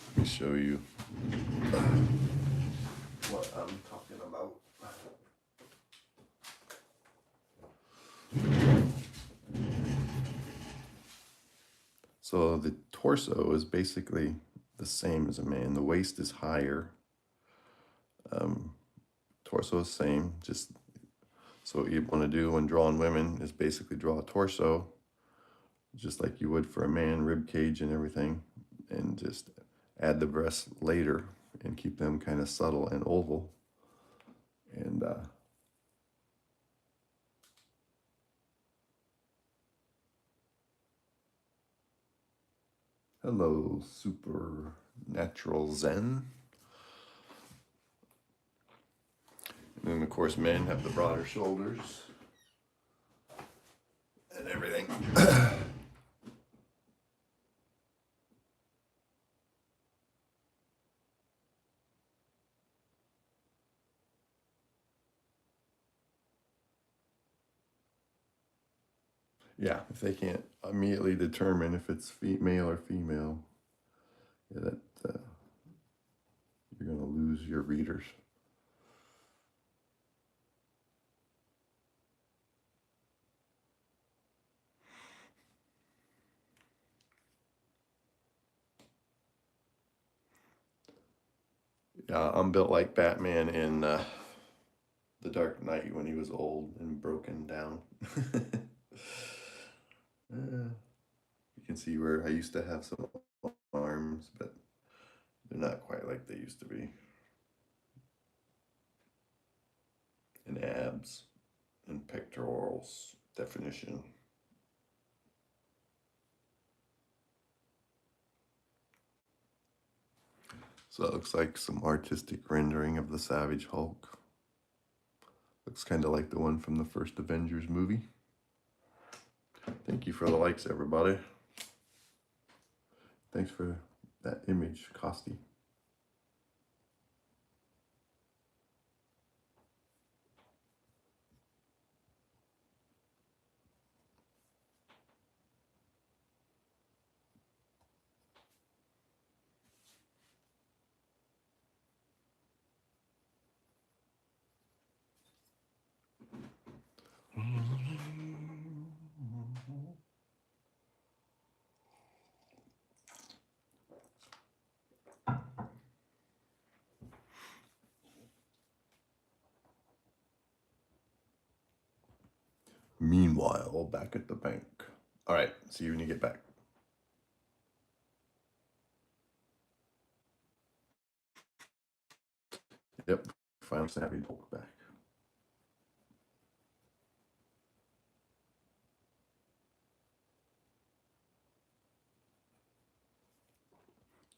Let me show you what I'm talking about. So the torso is basically the same as a man. The waist is higher. Torso is same. Just so what you want to do when drawing women is basically draw a torso, just like you would for a man, rib cage and everything, and just add the breasts later and keep them kind of subtle and oval. And Hello, supernatural Zen. And then, of course, men have the broader shoulders and everything. Yeah, if they can't immediately determine if it's male or female, yeah, that you're going to lose your readers. Yeah, I'm built like Batman in The Dark Knight when he was old and broken down. You can see where I used to have some arms, but they're not quite like they used to be. And abs and pectorals definition. So it looks like some artistic rendering of the Savage Hulk. Looks kind of like the one from the first Avengers movie. Thank you for the likes, everybody. Thanks for that image, Costi. Meanwhile, back at the bank. All right, see you when you get back. Yep, finally having Hulk back.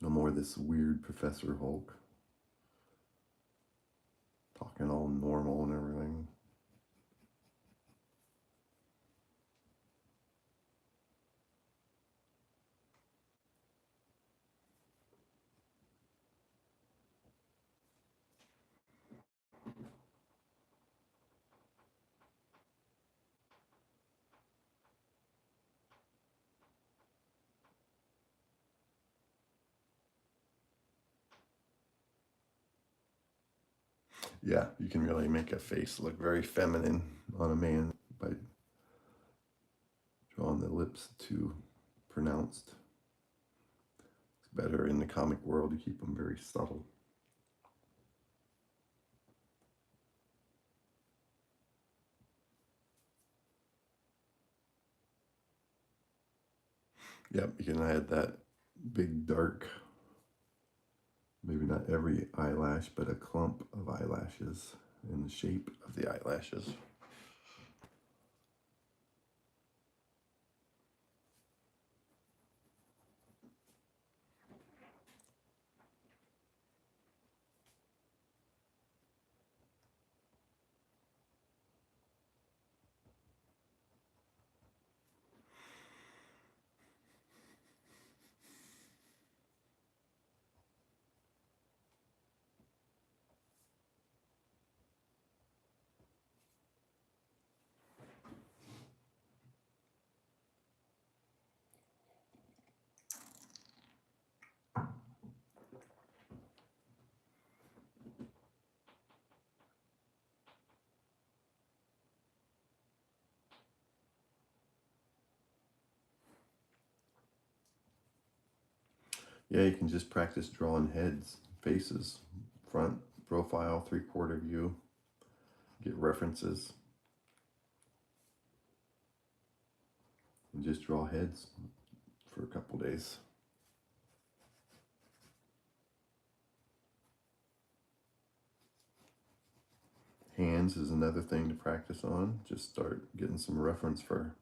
No more this weird Professor Hulk. Talking all normal and everything. Yeah, you can really make a face look very feminine on a man by drawing the lips too pronounced. It's better in the comic world to keep them very subtle. Yep, you can add that big dark, maybe not every eyelash, but a clump of eyelashes in the shape of the eyelashes. Yeah, you can just practice drawing heads, faces, front, profile, 3/4 view, get references, and just draw heads for a couple days. Hands is another thing to practice on. Just start getting some reference for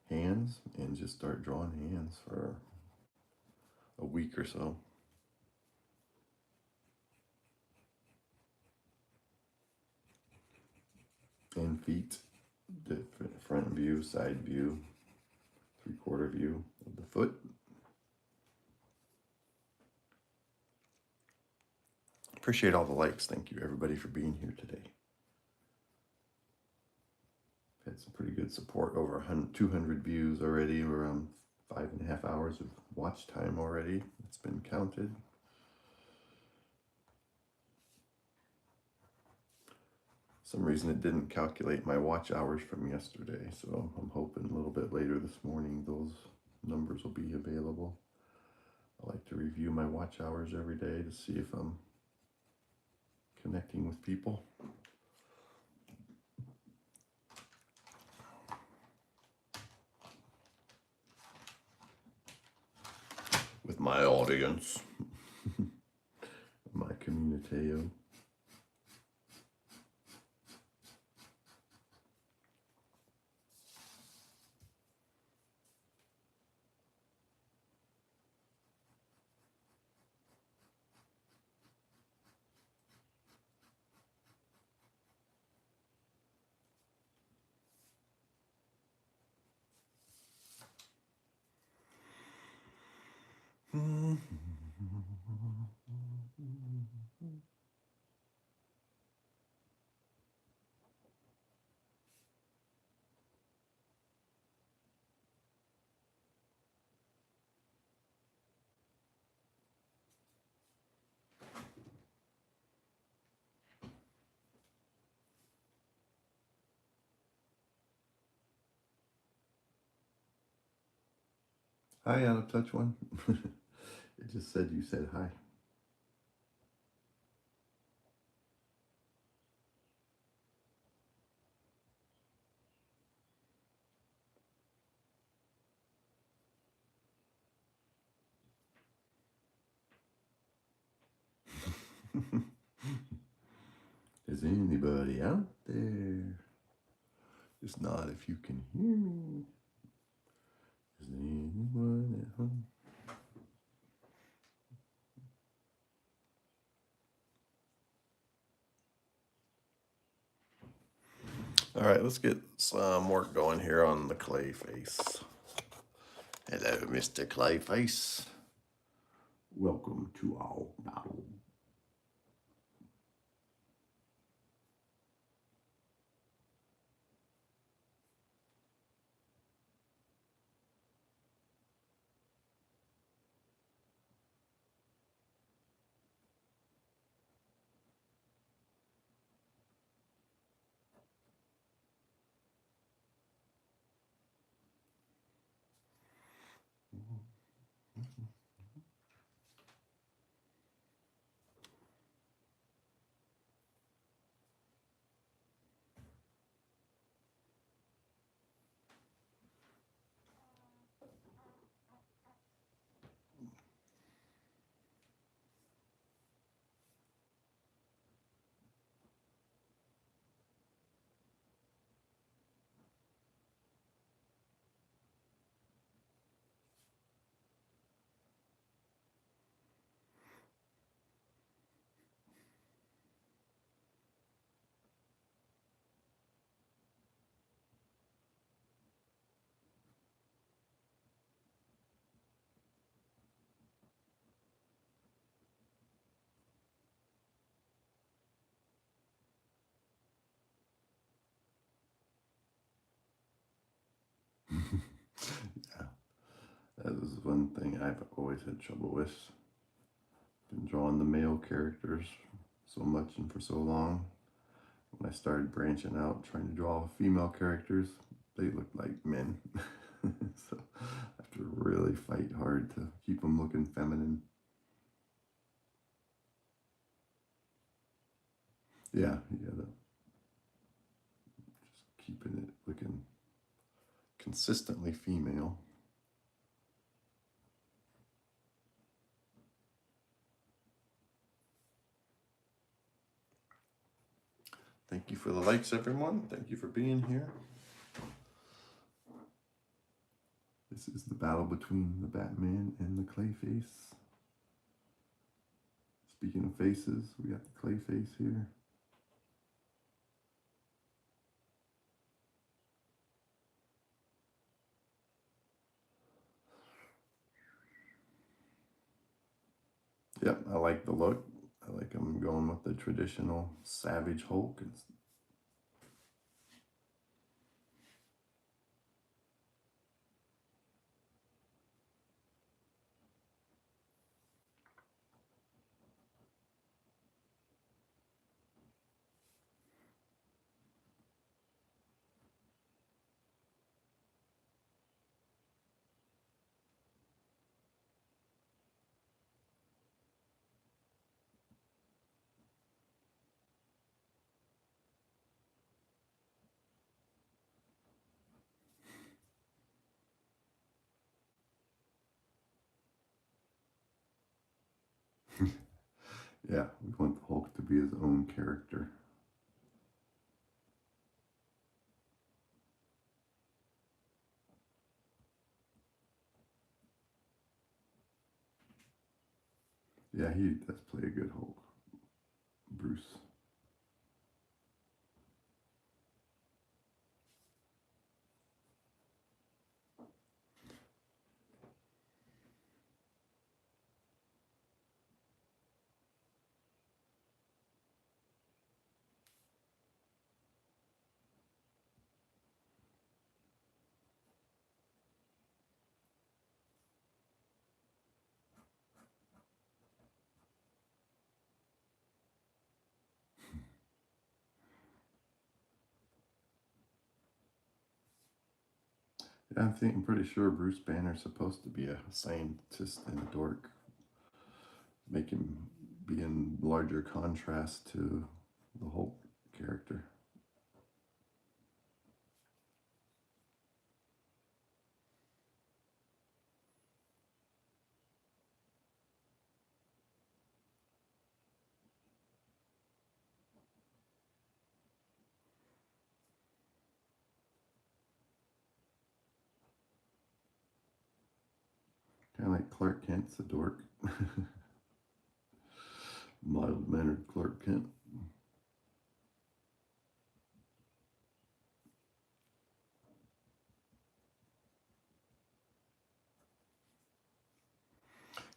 hands and just start drawing hands for a week or so. And feet, different front view, side view, 3/4 view of the foot. Appreciate all the likes. Thank you everybody for being here today. Had some pretty good support, over 200 views already. We're around 5.5 hours of watch time already. It's been counted. Some reason it didn't calculate my watch hours from yesterday, so I'm hoping a little bit later this morning those numbers will be available. I like to review my watch hours every day to see if I'm connecting with people. With my audience, my community. Hi, out of touch one. It just said you said hi. Is anybody out there? Just nod if you can hear me. Is anyone at home? All right, let's get some work going here on the Clayface. Hello, Mr. Clayface. Welcome to our battle. Yeah, that is one thing I've always had trouble with. Been drawing the male characters so much and for so long. When I started branching out, trying to draw female characters, they look like men. So I have to really fight hard to keep them looking feminine. Yeah, you gotta just keeping it looking consistently female. Thank you for the likes, everyone. Thank you for being here. This is the battle between the Batman and the Clayface. Speaking of faces, we got the Clayface here. Yep, I like the look. I like him going with the traditional Savage Hulk. Yeah, we want the Hulk to be his own character. Yeah, he does play a good Hulk, Bruce. Yeah, I'm pretty sure Bruce Banner's supposed to be a scientist and a dork. Make him be in larger contrast to the Hulk character. Kind of like Clark Kent's a dork. Mild-mannered Clark Kent.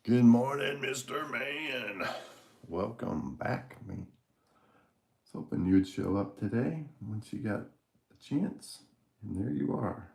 Good morning, Mr. Man. Welcome back, mate. I was hoping you'd show up today once you got a chance. And there you are.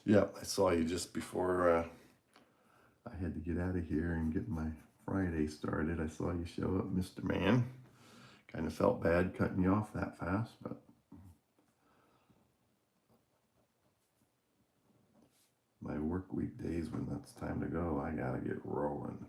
Yeah, I saw you just before I had to get out of here and get my Friday started. I saw you show up, Mr. Man. Kind of felt bad cutting you off that fast, but my work week days, when that's time to go, I gotta get rolling.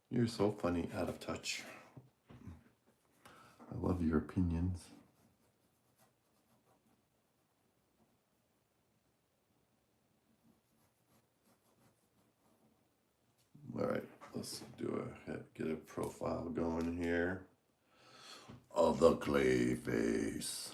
You're so funny, out of touch. I love your opinions. All right, let's get a profile going here of the Clayface.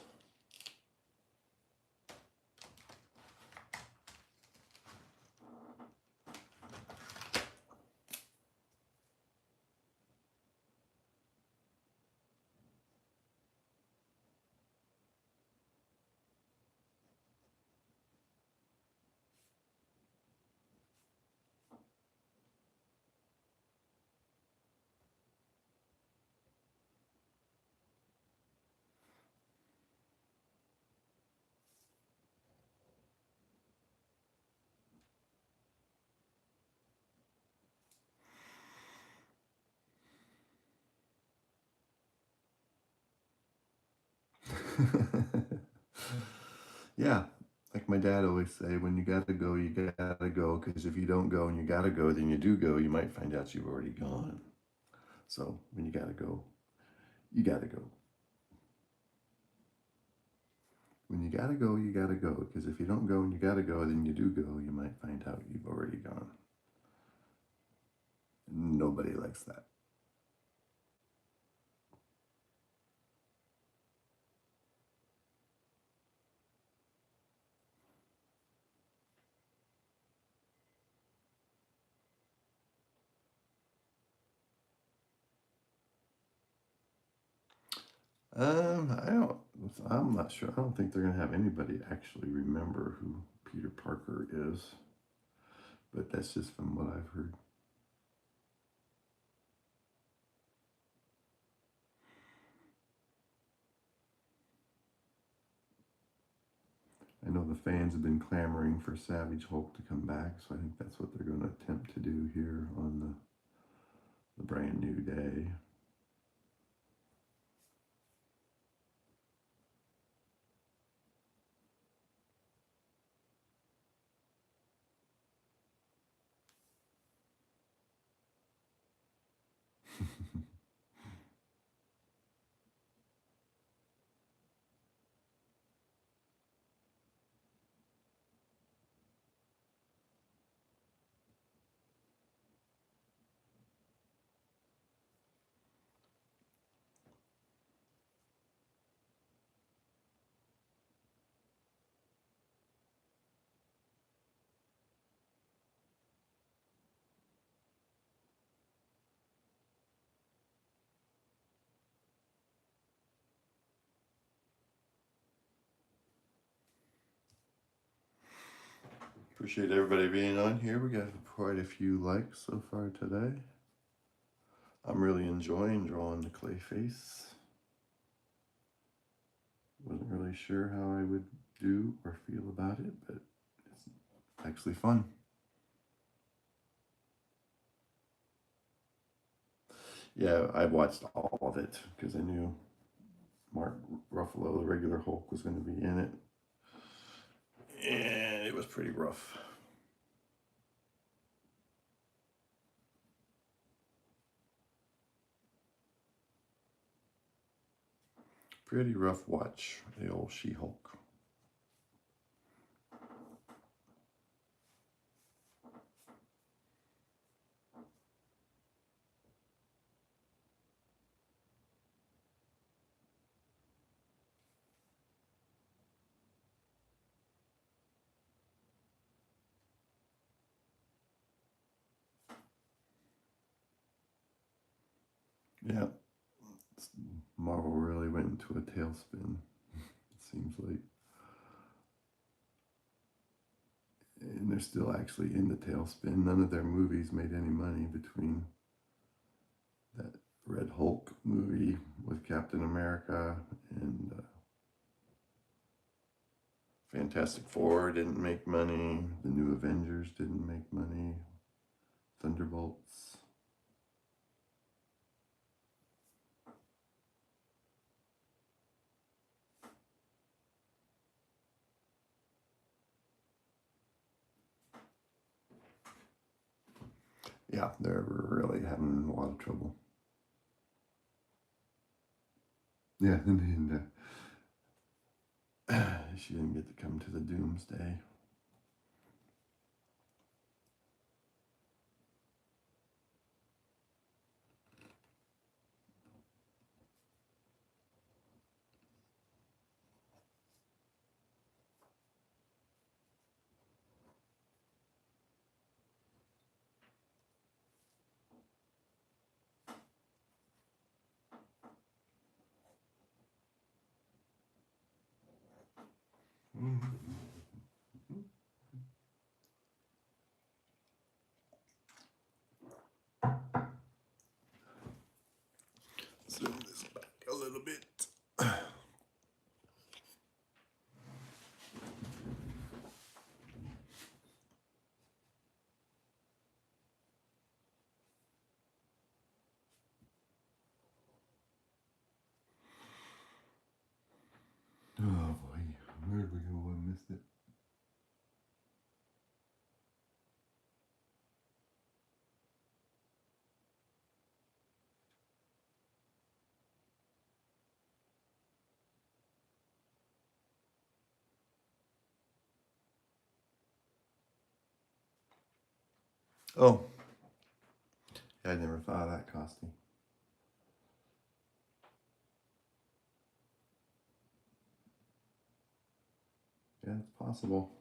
Yeah, like my dad always say, when you gotta go, you gotta go, because if you don't go and you gotta go, then you do go, you might find out you've already gone. So when you gotta go, you gotta go. When you gotta go, you gotta go, because if you don't go and you gotta go, then you do go, you might find out you've already gone. Nobody likes that. I'm not sure. I don't think they're gonna have anybody actually remember who Peter Parker is, but that's just from what I've heard. I know the fans have been clamoring for Savage Hulk to come back, so I think that's what they're going to attempt to do here on the brand new day. Appreciate everybody being on here. We got quite a few likes so far today. I'm really enjoying drawing the Clayface. Wasn't really sure how I would do or feel about it, but it's actually fun. Yeah, I watched all of it because I knew Mark Ruffalo, the regular Hulk, was going to be in it. And it was pretty rough. Pretty rough watch, the old She-Hulk. Yeah, Marvel really went into a tailspin, it seems like. And they're still actually in the tailspin. None of their movies made any money between that Red Hulk movie with Captain America and Fantastic Four didn't make money. The New Avengers didn't make money. Thunderbolts. Yeah, they're really having a lot of trouble. Yeah, and she didn't get to come to the Doomsday. Zoom this back a little bit. it. Oh, I never thought of that, Costi. Yeah, it's possible.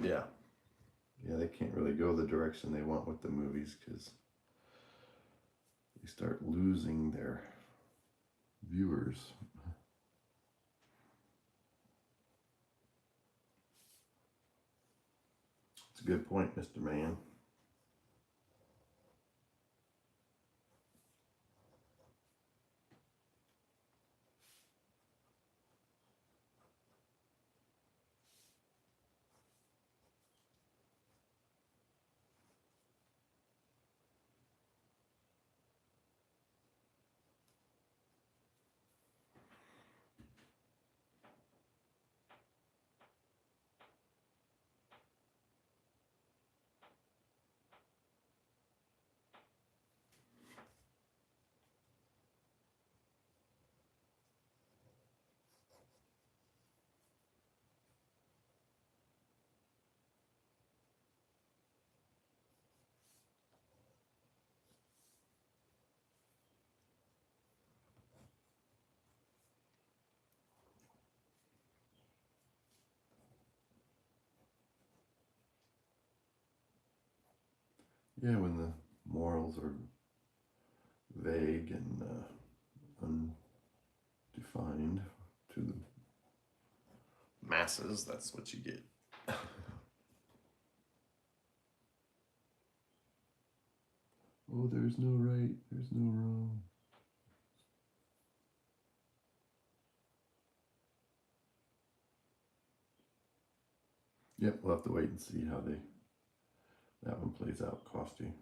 Yeah. Yeah, they can't really go the direction they want with the movies because they start losing their viewers. It's a good point, Mr. Man. Yeah, when the morals are vague and undefined to the masses, that's what you get. Oh, there's no right, there's no wrong. Yep, we'll have to wait and see how that one plays out, Costi.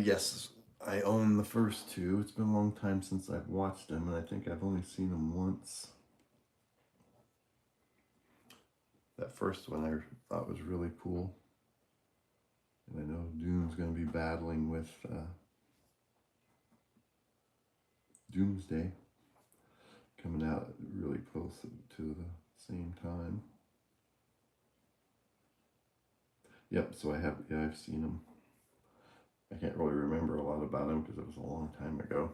Yes, I own the first two. It's been a long time since I've watched them, and I think I've only seen them once. That first one I thought was really cool. And I know Dune's going to be battling with Doomsday coming out really close to the same time. Yep, so I've seen them. I can't really remember a lot about them because it was a long time ago.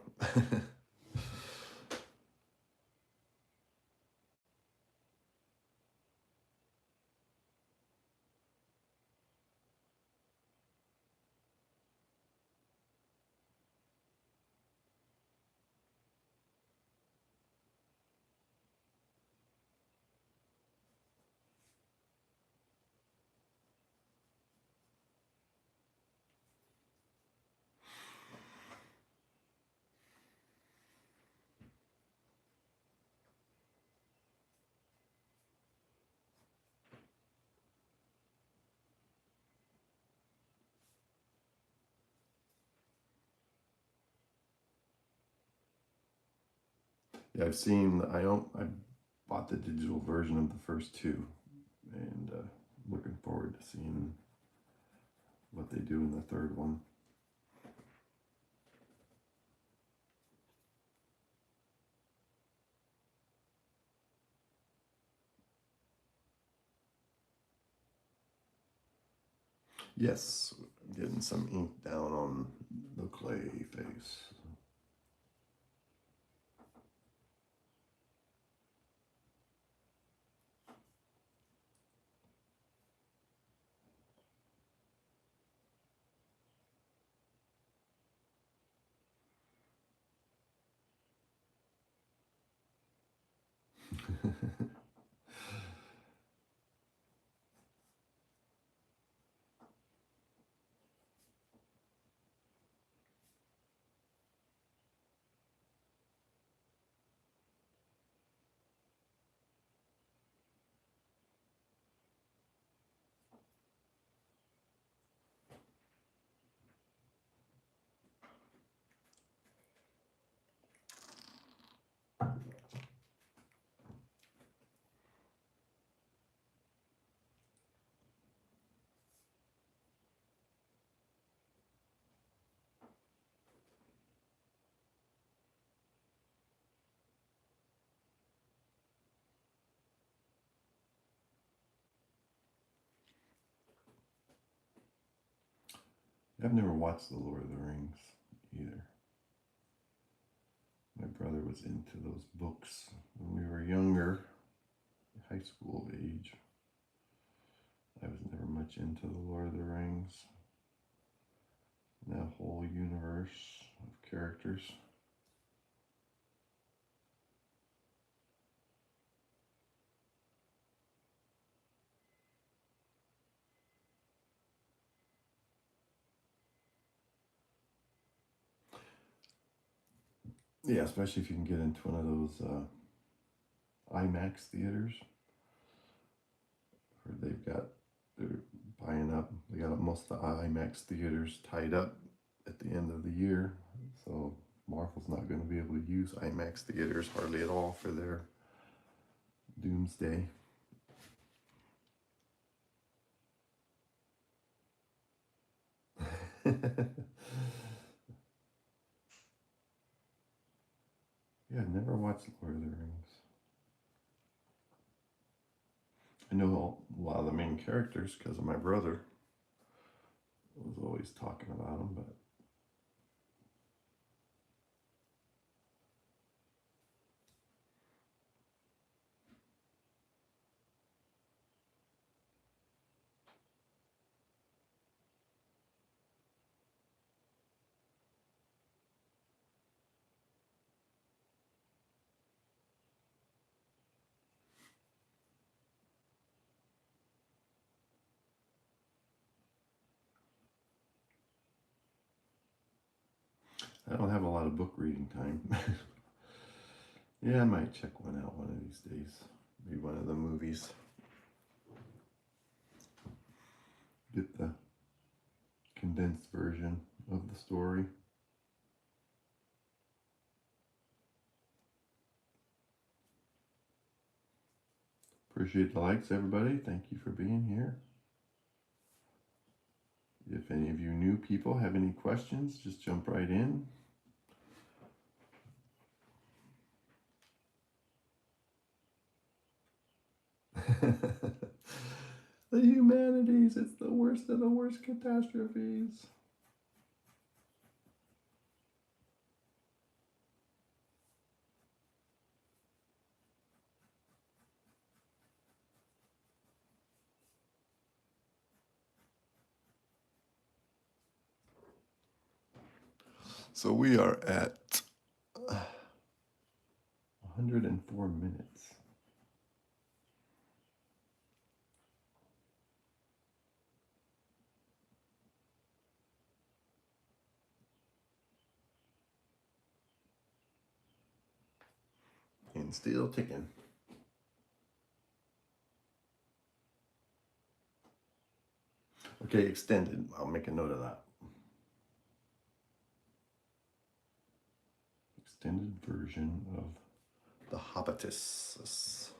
Yeah, I bought the digital version of the first two, and looking forward to seeing what they do in the third one. Yes, getting some ink down on the Clayface. I've never watched The Lord of the Rings either. My brother was into those books when we were younger, high school age. I was never much into The Lord of the Rings, that whole universe of characters. Yeah, especially if you can get into one of those IMAX theaters, where they're buying up, they got most of the IMAX theaters tied up at the end of the year, so Marvel's not going to be able to use IMAX theaters hardly at all for their Doomsday. Yeah, I've never watched Lord of the Rings. I know a lot of the main characters because of my brother. I was always talking about them, but I don't have a lot of book reading time. Yeah, I might check one out one of these days. Maybe one of the movies. Get the condensed version of the story. Appreciate the likes, everybody. Thank you for being here. If any of you new people have any questions, just jump right in. The humanities, it's the worst of the worst catastrophes. So we are at 104 minutes. And still ticking. Okay, extended. I'll make a note of that. Extended version of the Hoppatus.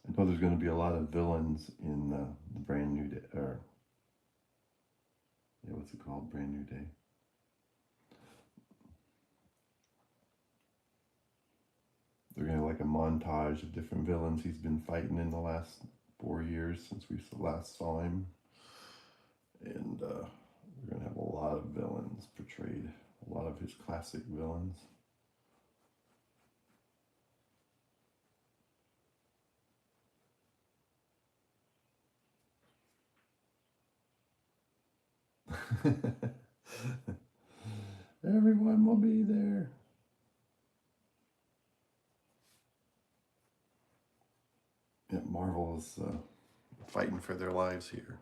I know there's going to be a lot of villains in the Brand New Day, or yeah, what's it called? Brand New Day. They're going to like a montage of different villains he's been fighting in the last 4 years since we last saw him. And we're going to have a lot of villains portrayed, a lot of his classic villains. Everyone will be there. Yeah, Marvel's fighting for their lives here.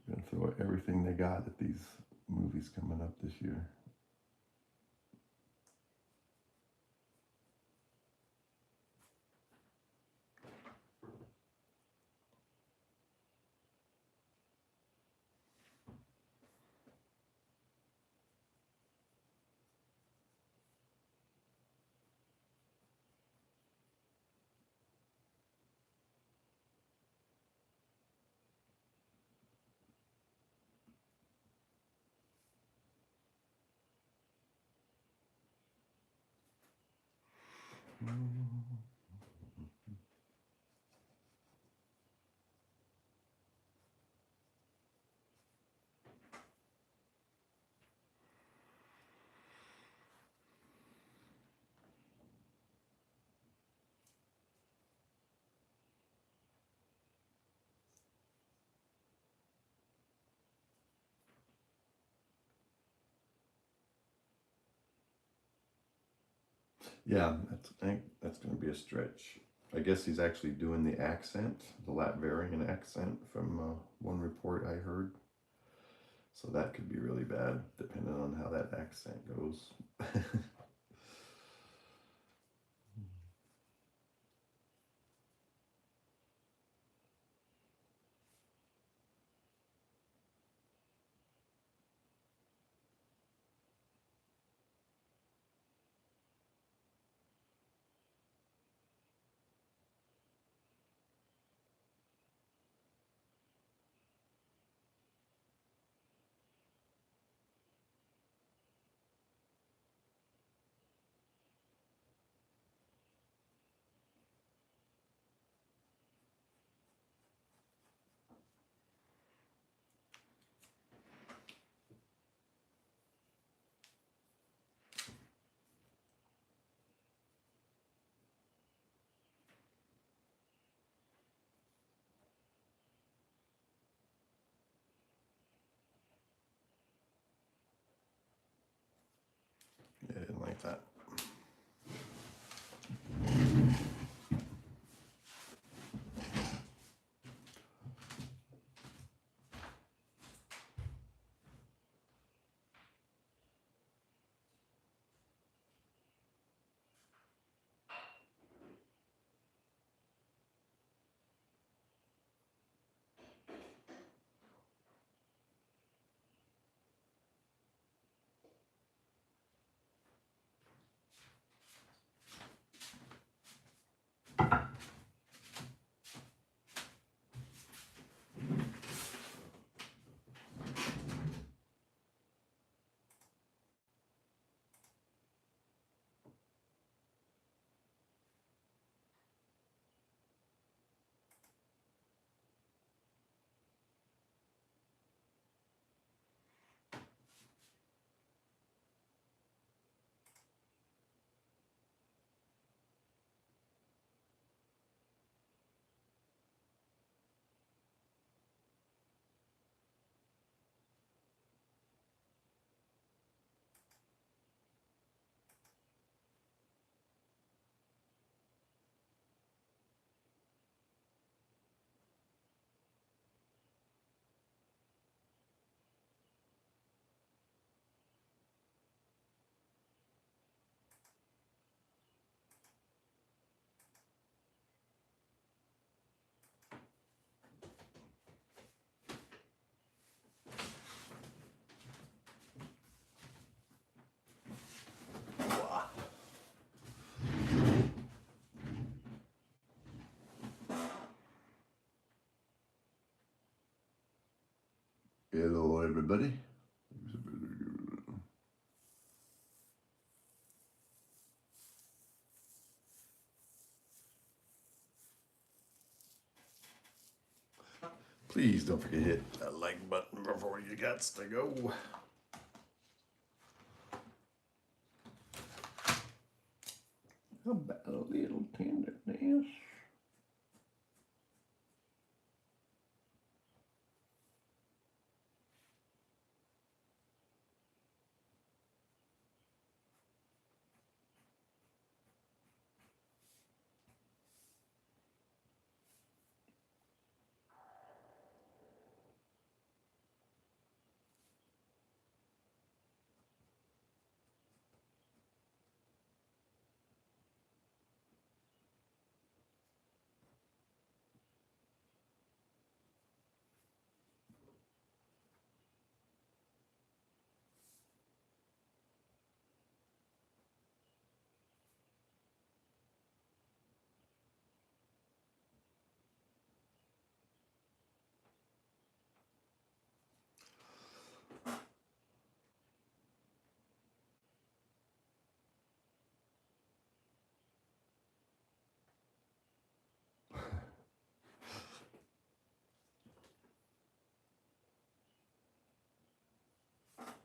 They're going to throw everything they got at these movies coming up this year. Yeah, I think that's going to be a stretch. I guess he's actually doing the accent, the Latvian accent from one report I heard. So that could be really bad, depending on how that accent goes. Yeah, I didn't like that. Hello, everybody. Please don't forget to hit that like button before you got to go. How about a little tenderness?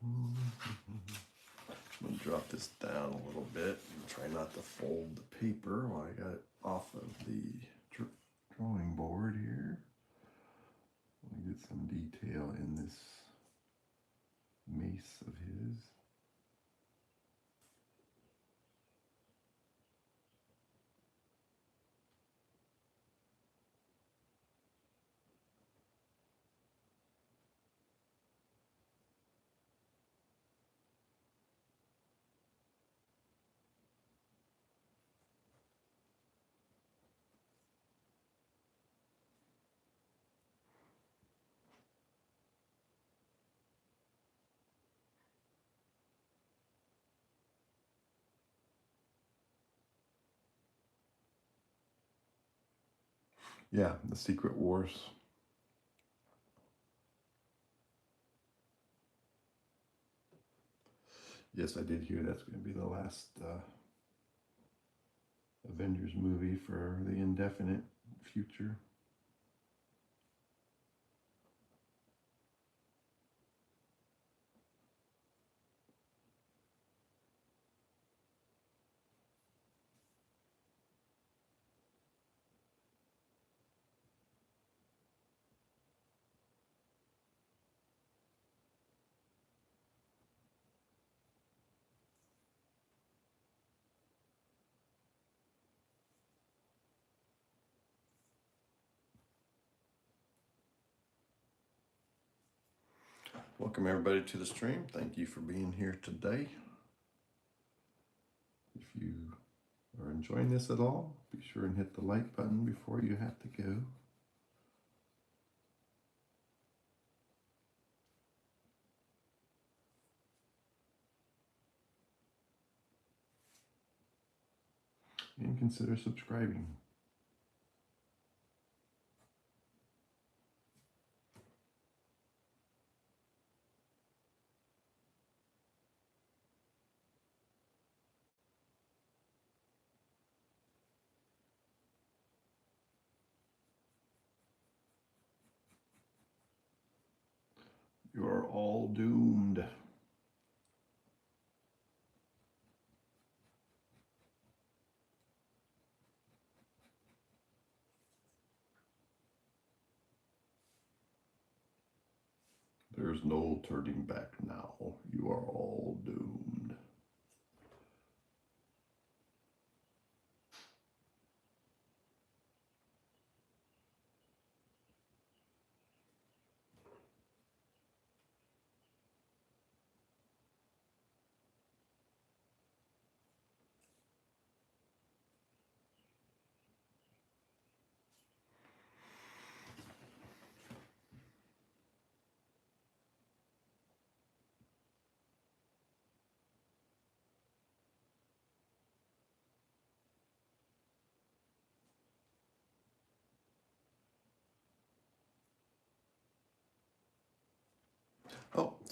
I'm gonna drop this down a little bit and try not to fold the paper while I got it off of the drawing board here. Let me get some detail in this mace of his. Yeah, the Secret Wars. Yes, I did hear that's going to be the last Avengers movie for the indefinite future. Welcome everybody to the stream. Thank you for being here today. If you are enjoying this at all, be sure and hit the like button before you have to go. And consider subscribing. You're all doomed. There's no turning back now. You are all doomed.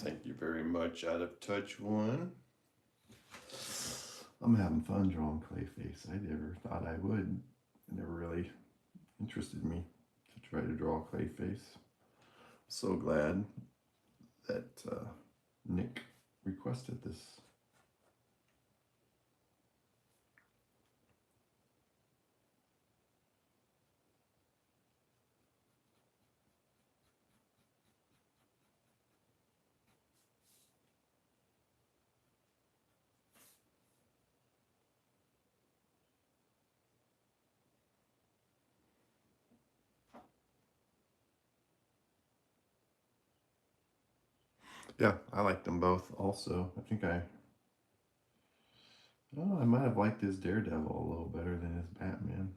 Thank you very much, Out of Touch One. I'm having fun drawing Clayface. I never thought I would. It never really interested me to try to draw Clayface. So glad that Nick requested this. Yeah, I liked them both also. I might have liked his Daredevil a little better than his Batman.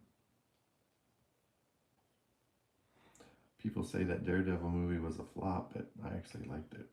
People say that Daredevil movie was a flop, but I actually liked it.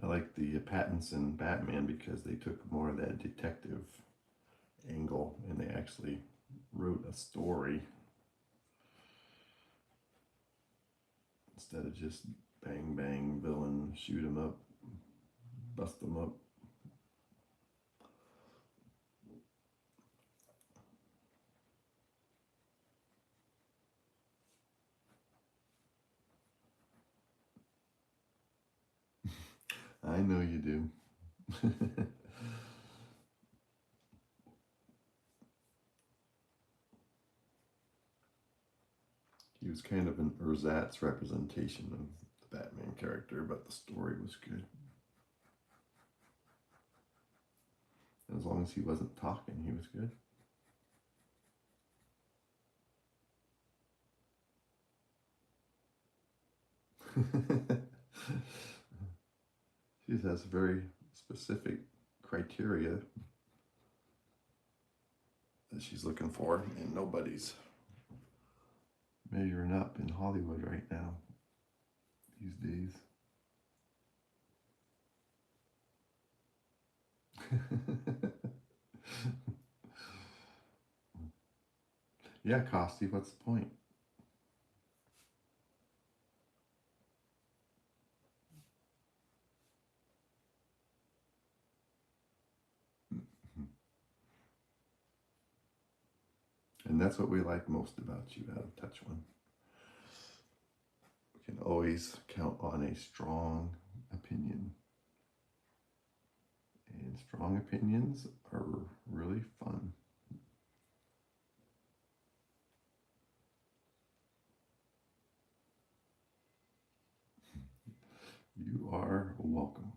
I like the Pattinson Batman because they took more of that detective angle and they actually wrote a story instead of just bang bang villain, shoot him up, bust him up. I know you do. He was kind of an ersatz representation of the Batman character, but the story was good. As long as he wasn't talking, he was good. She has very specific criteria that she's looking for, and nobody's measuring up in Hollywood right now these days. Yeah, Costi, what's the point? And that's what we like most about you, Out of Touch One. We can always count on a strong opinion. And strong opinions are really fun. You are welcome.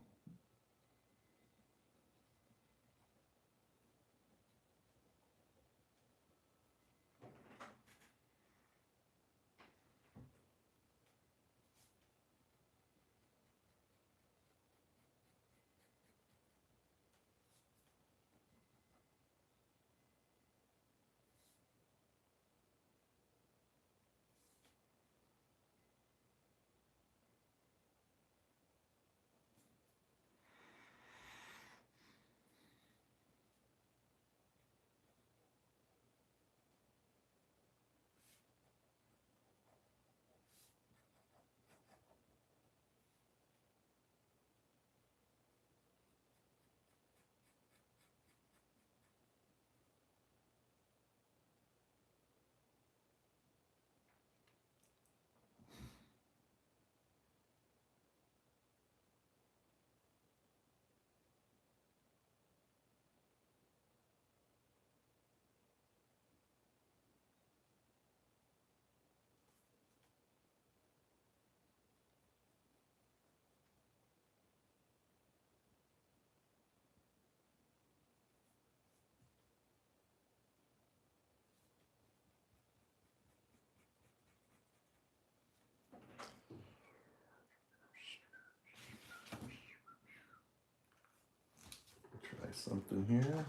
something here.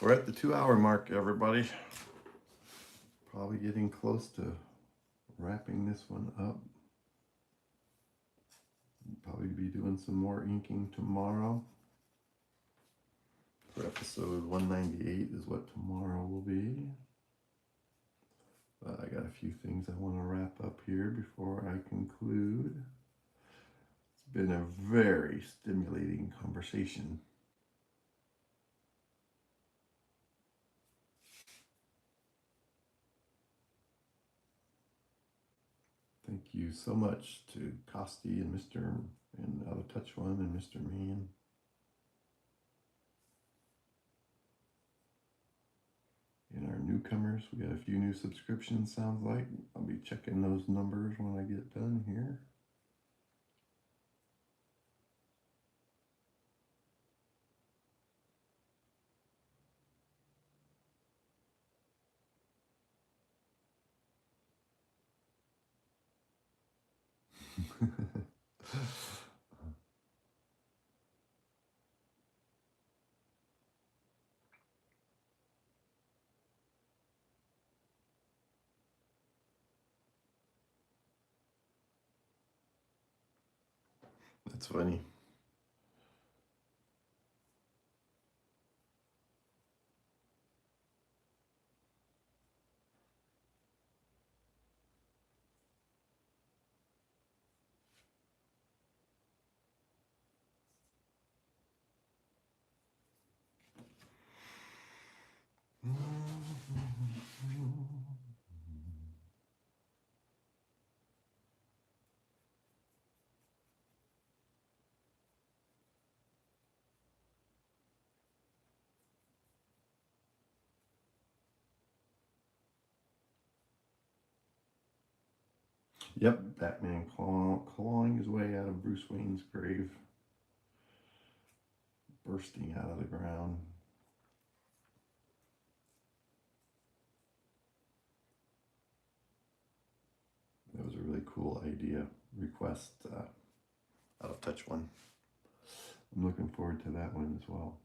We're at the 2-hour mark, everybody. Probably getting close to wrapping this one up. Probably be doing some more inking tomorrow. For episode 198 is what tomorrow will be. But I got a few things I want to wrap up here before I conclude. It's been a very stimulating conversation. Thank you so much to Costi and Mr. and Out of Touch One and Mr. Man. And our newcomers, we got a few new subscriptions, sounds like. I'll be checking those numbers when I get done here. That's funny. Yep, Batman clawing his way out of Bruce Wayne's grave, bursting out of the ground. That was a really cool idea, request, Out of Touch One. I'm looking forward to that one as well.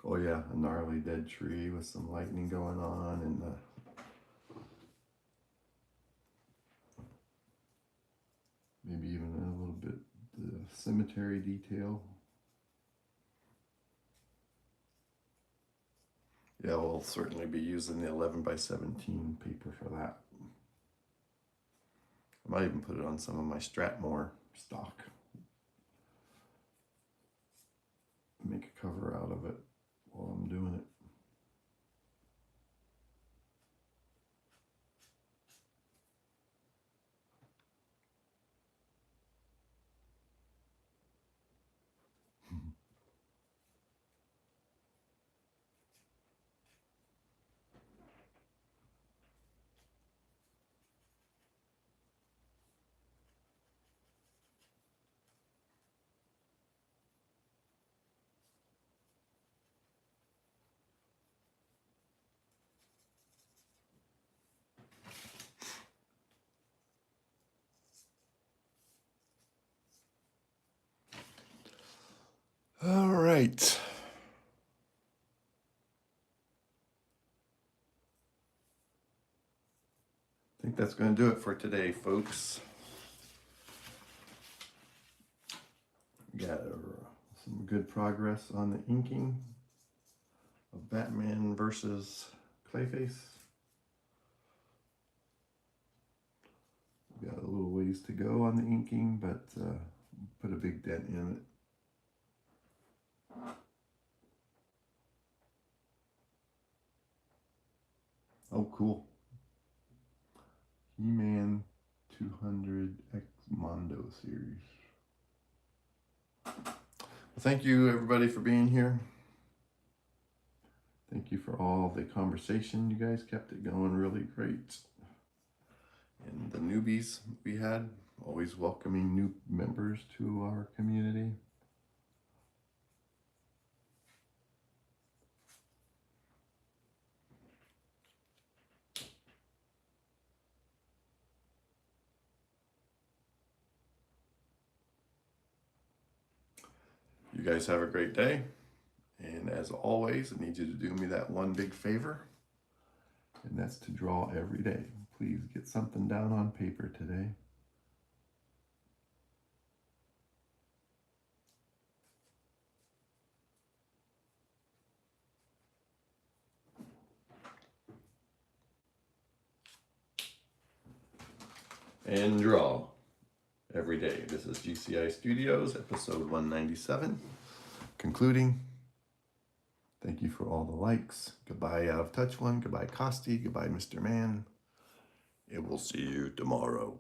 Oh yeah, a gnarly dead tree with some lightning going on, and maybe even a little bit the cemetery detail. Yeah, we'll certainly be using the 11x17 paper for that. I might even put it on some of my Stratmore stock. Make a cover out of it while I'm doing it. All right. I think that's going to do it for today, folks. We got some good progress on the inking of Batman versus Clayface. Got a little ways to go on the inking, but put a big dent in it. Oh, cool. He-Man 200 X Mondo series. Well, thank you, everybody, for being here. Thank you for all the conversation. You guys kept it going really great. And the newbies we had, always welcoming new members to our community. You guys have a great day. And as always, I need you to do me that one big favor, and that's to draw every day. Please get something down on paper today. And draw every day. This is GCI Studios, episode 197. Concluding. Thank you for all the likes. Goodbye, Out of Touch One. Goodbye, Costi. Goodbye, Mr. Man. And we'll see you tomorrow.